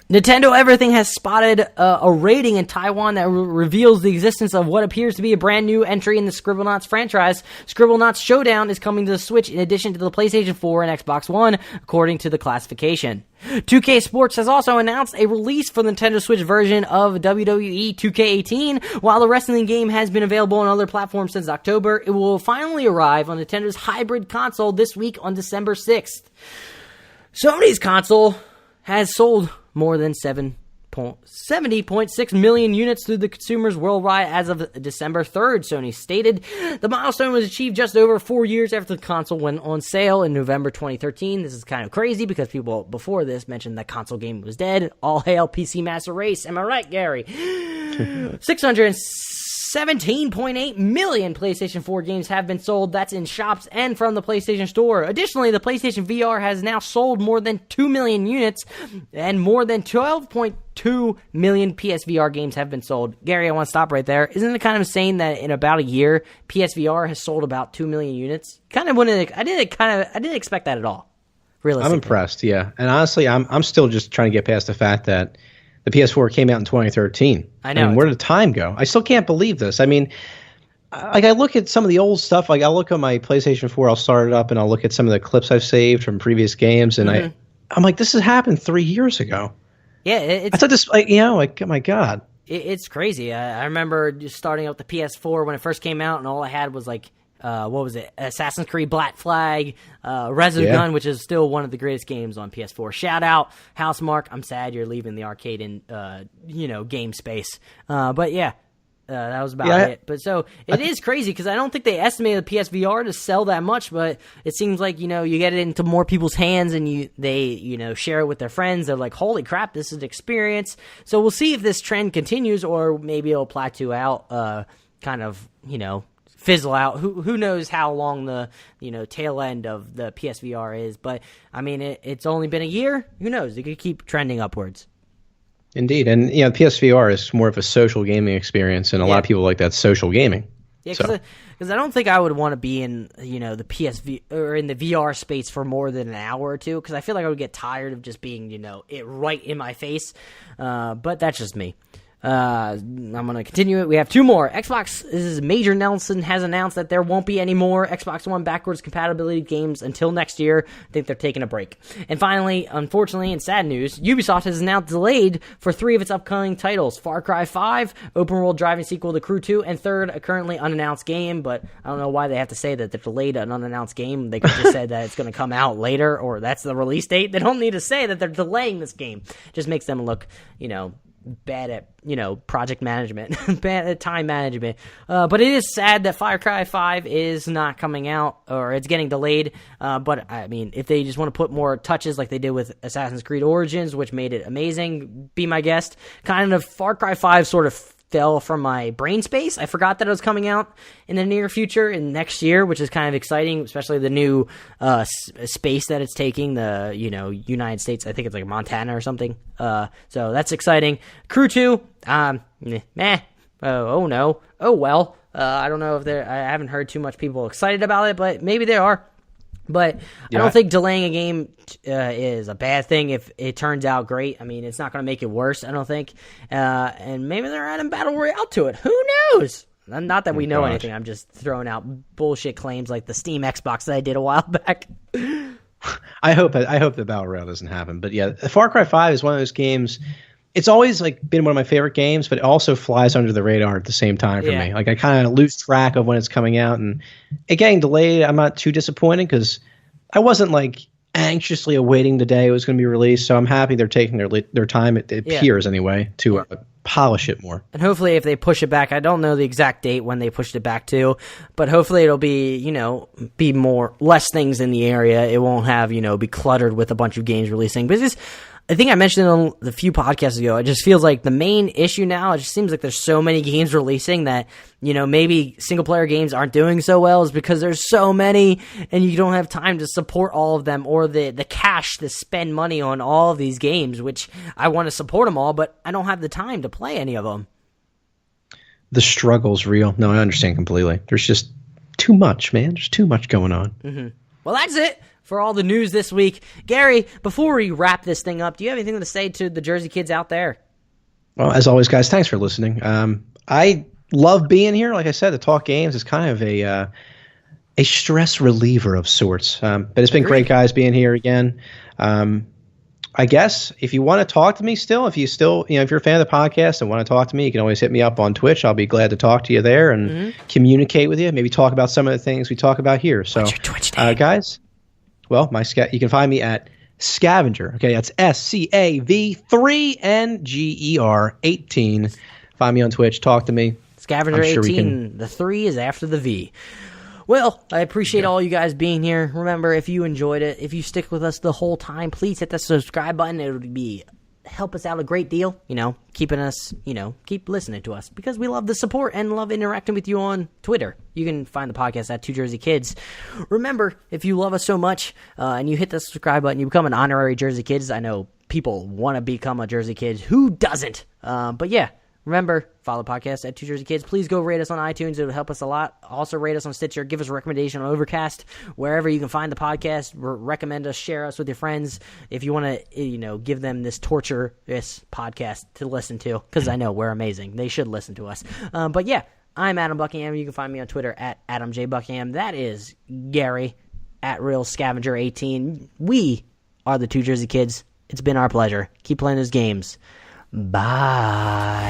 Nintendo Everything has spotted a rating in Taiwan that reveals the existence of what appears to be a brand new entry in the Scribblenauts franchise. Scribblenauts Showdown is coming to the Switch in addition to the PlayStation 4 and Xbox One, according to the classification. 2K Sports has also announced a release for the Nintendo Switch version of WWE 2K18. While the wrestling game has been available on other platforms since October, it will finally arrive on Nintendo's hybrid console this week on December 6th. Sony's console has sold more than 70.6 million units through the consumers worldwide as of December 3rd, Sony stated. The milestone was achieved just over 4 years after the console went on sale in November 2013. This is kind of crazy because people before this mentioned that console game was dead. All hail PC Master Race. Am I right, Gary? 617.8 million PlayStation 4 games have been sold. That's in shops and from the PlayStation Store. Additionally, the PlayStation VR has now sold more than 2 million units, and more than 12.2 million PSVR games have been sold. Gary, I want to stop right there. Isn't it kind of insane that in about a year, PSVR has sold about 2 million units? I didn't expect that at all. Realistically. I'm impressed, yeah. And honestly, I'm still just trying to get past the fact that the PS4 came out in 2013. I know. Where did time go? I still can't believe this. I mean, I look at some of the old stuff. Like, I look at my PlayStation 4, I'll start it up, and I'll look at some of the clips I've saved from previous games, and I'm like, this has happened 3 years ago. Yeah, I thought this, oh my God. It's crazy. I remember just starting up the PS4 when it first came out, and all I had was like, what was it? Assassin's Creed Black Flag, Resogun, which is still one of the greatest games on PS4. Shout out, Housemarque. I'm sad you're leaving the arcade and game space. But yeah, that was about it. But so it is crazy because I don't think they estimated the PSVR to sell that much, but it seems like you get it into more people's hands and they share it with their friends. They're like, holy crap, this is an experience. So we'll see if this trend continues or maybe it'll plateau out, fizzle out. Who knows how long the tail end of the PSVR is, but I mean it's only been a year. Who knows? It could keep trending upwards. Indeed, and PSVR is more of a social gaming experience, and a lot of people like that social gaming. Yeah, because I don't think I would want to be in the PSV or in the VR space for more than an hour or two, because I feel like I would get tired of just being it right in my face. But that's just me. I'm going to continue it. We have two more. Xbox's Major Nelson has announced that there won't be any more Xbox One backwards compatibility games until next year. I think they're taking a break. And finally, unfortunately, in sad news, Ubisoft has now delayed for 3 of its upcoming titles. Far Cry 5, open world driving sequel to Crew 2, and third, a currently unannounced game, but I don't know why they have to say that they're delayed an unannounced game. They could just say that it's going to come out later, or that's the release date. They don't need to say that they're delaying this game. It just makes them look, bad at project management, bad at time management. But it is sad that Far Cry 5 is not coming out, or it's getting delayed. But I mean, if they just want to put more touches like they did with Assassin's Creed Origins, which made it amazing, be my guest. Kind of Far Cry 5 sort of fell from my brain space. I forgot that it was coming out in the near future in next year, which is kind of exciting, especially the new space that it's taking, the United States. I think it's like Montana or something. So that's exciting. Crew 2, meh. Oh no. Oh well. I don't know if I haven't heard too much people excited about it, but maybe they are. But I don't think delaying a game is a bad thing if it turns out great. I mean, it's not going to make it worse, I don't think. And maybe they're adding Battle Royale to it. Who knows? Not that we know anything. I'm just throwing out bullshit claims like the Steam Xbox that I did a while back. I hope the Battle Royale doesn't happen. But yeah, Far Cry 5 is one of those games. It's always been one of my favorite games, but it also flies under the radar at the same time for me. Like, I kind of lose track of when it's coming out, and it getting delayed, I'm not too disappointed because I wasn't anxiously awaiting the day it was going to be released. So I'm happy they're taking their time. It appears anyway to polish it more. And hopefully, if they push it back, I don't know the exact date when they pushed it back to, but hopefully it'll be be less things in the area. It won't have be cluttered with a bunch of games releasing. But I think I mentioned it on the few podcasts ago. It just feels like the main issue now, it just seems like there's so many games releasing that, maybe single-player games aren't doing so well is because there's so many and you don't have time to support all of them or the cash to spend money on all of these games, which I want to support them all, but I don't have the time to play any of them. The struggle's real. No, I understand completely. There's just too much, man. There's too much going on. Mm-hmm. Well, that's it for all the news this week. Gary, before we wrap this thing up, do you have anything to say to the Jersey kids out there? Well, as always, guys, thanks for listening. I love being here. Like I said, to talk games is kind of a stress reliever of sorts. But it's been great, guys, being here again. I guess if you want to talk to me still, if you're a fan of the podcast and want to talk to me, you can always hit me up on Twitch. I'll be glad to talk to you there and communicate with you. Maybe talk about some of the things we talk about here. So, what's your Twitch name? Guys, well, you can find me at Scavenger. Okay, that's SCAV3NGER 18. Find me on Twitch. Talk to me. Scavenger 18. The 3 is after the V. Well, I appreciate all you guys being here. Remember, if you enjoyed it, if you stick with us the whole time, please hit the subscribe button. It would help us out a great deal, keeping us, keep listening to us, because we love the support and love interacting with you on Twitter. You can find the podcast at Two Jersey Kids. Remember, if you love us so much and you hit the subscribe button, you become an honorary Jersey Kids. I know people want to become a Jersey Kid. Who doesn't? But yeah. Remember, follow the podcast at Two Jersey Kids. Please go rate us on iTunes. It would help us a lot. Also, rate us on Stitcher. Give us a recommendation on Overcast. Wherever you can find the podcast, recommend us. Share us with your friends. If you want to, give them this torturous podcast to listen to, because I know we're amazing. They should listen to us. But yeah, I'm Adam Buckingham. You can find me on Twitter at Adam J. Buckingham. That is Gary at Real Scavenger 18. We are the Two Jersey Kids. It's been our pleasure. Keep playing those games. Bye.